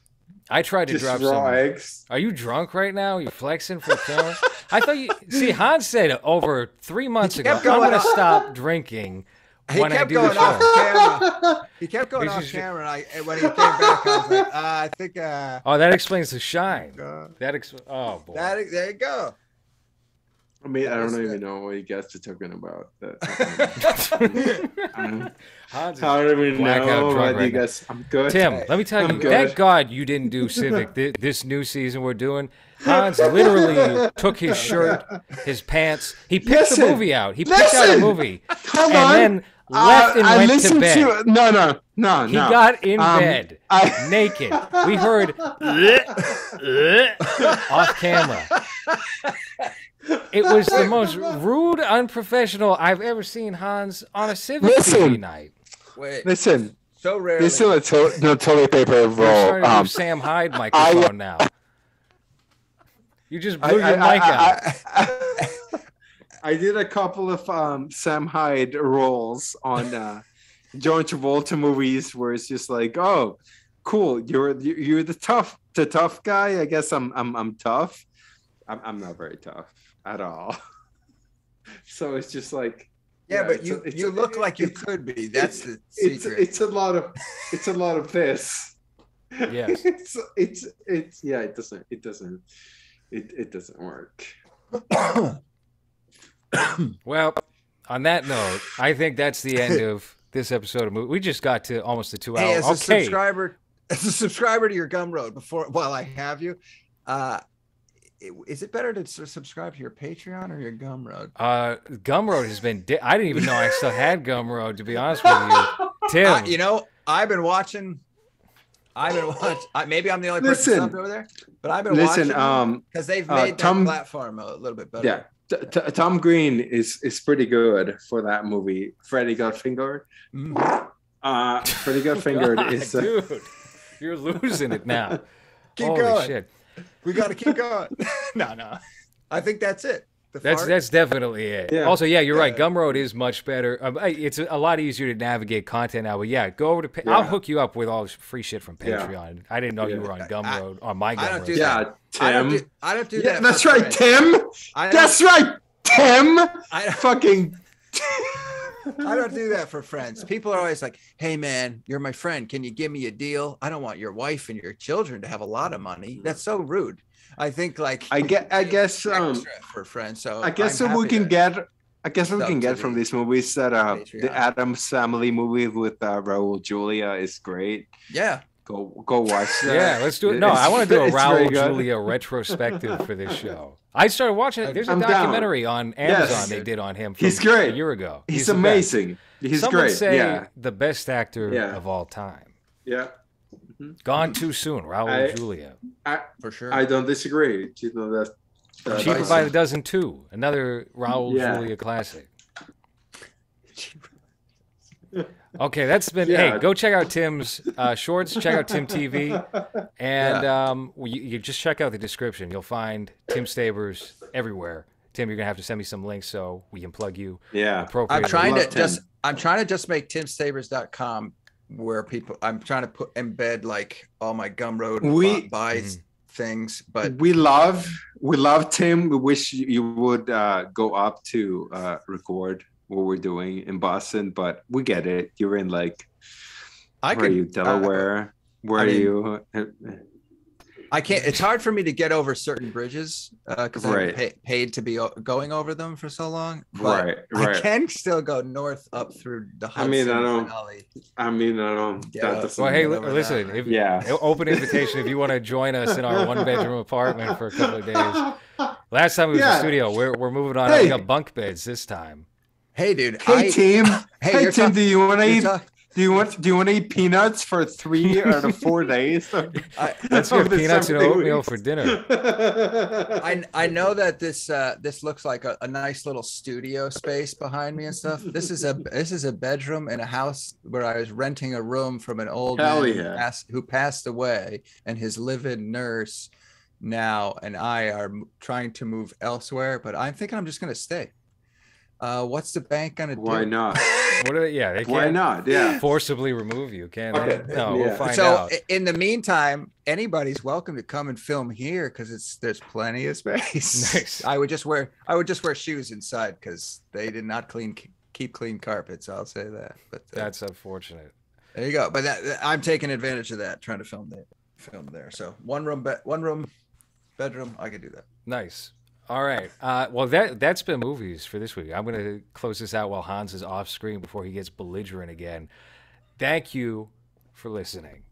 I tried to
just
drop
raw
some.
eggs.
Are you drunk right now? Are you flexing for the camera? I thought you. See, Hans said over 3 months ago, I'm
going
going to
off-
stop drinking
He
when I
kept
do the
going off
show.
camera. He kept going
He's
off
just-
camera, and when he came back, I was like, I think
Oh, that explains the shine.
God.
Oh boy.
there you go.
I mean, I don't
Listen.
even know what you guys are talking about.
Hans is
How do we
blackout
know?
drunk
What
right
you
now.
guys? I'm good.
Tim, let me tell
I'm
you,
good.
thank God you didn't do Civic this new season we're doing. Hans literally took his shirt, his pants. He picked the movie out. He picked out a
Listen!
movie.
Come
and
on.
then left and
I
went to
listened
bed.
No.
He got in bed, naked. We heard off camera. It was the most rude, unprofessional I've ever seen Hans on a Civic TV night.
Wait,
Listen.
so rarely.
This is no toilet paper
You're
roll.
starting to do Sam Hyde microphone now. You just blew your mic out.
I did a couple of Sam Hyde roles on John Travolta movies where it's just like, oh, cool, you're the tough guy. I guess I'm tough. I'm not very tough at all. So it's just like,
yeah, but you look like you could be. That's the secret.
It's a lot of this.
Yes.
It's yeah. It doesn't work.
Well, on that note, I think that's the end of this episode of movie. We just got to almost the 2 hour.
Hey, as
Okay.
a subscriber to your Gumroad, while I have you, is it better to subscribe to your Patreon or your Gumroad?
Gumroad has been. I didn't even know I still had Gumroad. To be honest with you, Tim.
You know, I've been watching. Maybe I'm the only person subbed over there, but I've been watching because they've made that platform a little bit better.
Yeah. Tom Green is pretty good for that movie. Freddy Got Fingered. Freddy Got Fingered is
dude, you're losing it now.
Keep
Holy
going.
Shit.
We got to keep going. No. I think that's it.
That's definitely it.
Yeah.
Also, yeah, you're right. Gumroad is much better. It's a lot easier to navigate content now. But yeah, go over to. I'll hook you up with all this free shit from Patreon. Yeah. I didn't know you were on Gumroad on my Gumroad.
I don't do
that.
Tim. I don't do that.
That's right, Tim. That's right, Tim.
I don't do that for friends. People are always like, "Hey, man, you're my friend. Can you give me a deal? I don't want your wife and your children to have a lot of money." That's so rude. I think I guess for friends. So
I guess we can get from these movies that the Addams Family movie with Raul Julia is great.
Yeah.
Go watch that.
Yeah, let's do it. No, I want to do a Raul Julia retrospective for this show. I started watching it. There's a documentary on Amazon they did on him from
He's great.
A year ago.
He's amazing. He's
Some
great.
would say the best actor of all time.
Yeah.
Gone too soon, Raul Julia.
For sure.
I don't disagree. You know, that's
Cheaper by the Dozen 2, another Raul Julia classic. Okay, that's been. Hey, go check out Tim's shorts. Check out Tim TV, and you just check out the description. You'll find Tim Stabers everywhere. Tim, you're gonna have to send me some links so we can plug you.
Yeah,
appropriately.
I'm trying to just make timstabers.com where I'm trying to embed like all my Gumroad buys things, but
we love Tim. We wish you would go up to record what we're doing in Boston, but we get it. You're in where are you, Delaware? Where are you?
I can't. It's hard for me to get over certain bridges because I paid to be going over them for so long. But
right.
I can still go north up through the Hudson.
I don't.
Well, hey, listen. Open invitation if you want to join us in our 1-bedroom apartment for a couple of days. Last time we was in the studio. We're moving on. We got bunk beds this time.
Hey, dude.
Hey, Tim. Hey, Tim. Do you want to eat? Do you want to eat peanuts for 3 out of 4 days?
Let's get peanuts and oatmeal for dinner.
I know that this looks like a nice little studio space behind me and stuff. This is a bedroom in a house where I was renting a room from an old man who passed away, and his live-in nurse now and I are trying to move elsewhere, but I'm thinking I'm just going to stay. What's the bank going to do?
Why not?
What are they? Yeah, they
Why
can't
not? Yeah.
forcibly remove you, can they? No,
Yeah.
we'll find
So
out.
in the meantime, anybody's welcome to come and film here because there's plenty of space.
Nice.
I would just wear shoes inside because they did not keep clean carpets. I'll say that. But
That's unfortunate.
there you go. But I'm taking advantage of that, trying to film there. So one room, bedroom. I could do that.
Nice. All right. Well, that's been movies for this week. I'm going to close this out while Hans is off screen before he gets belligerent again. Thank you for listening.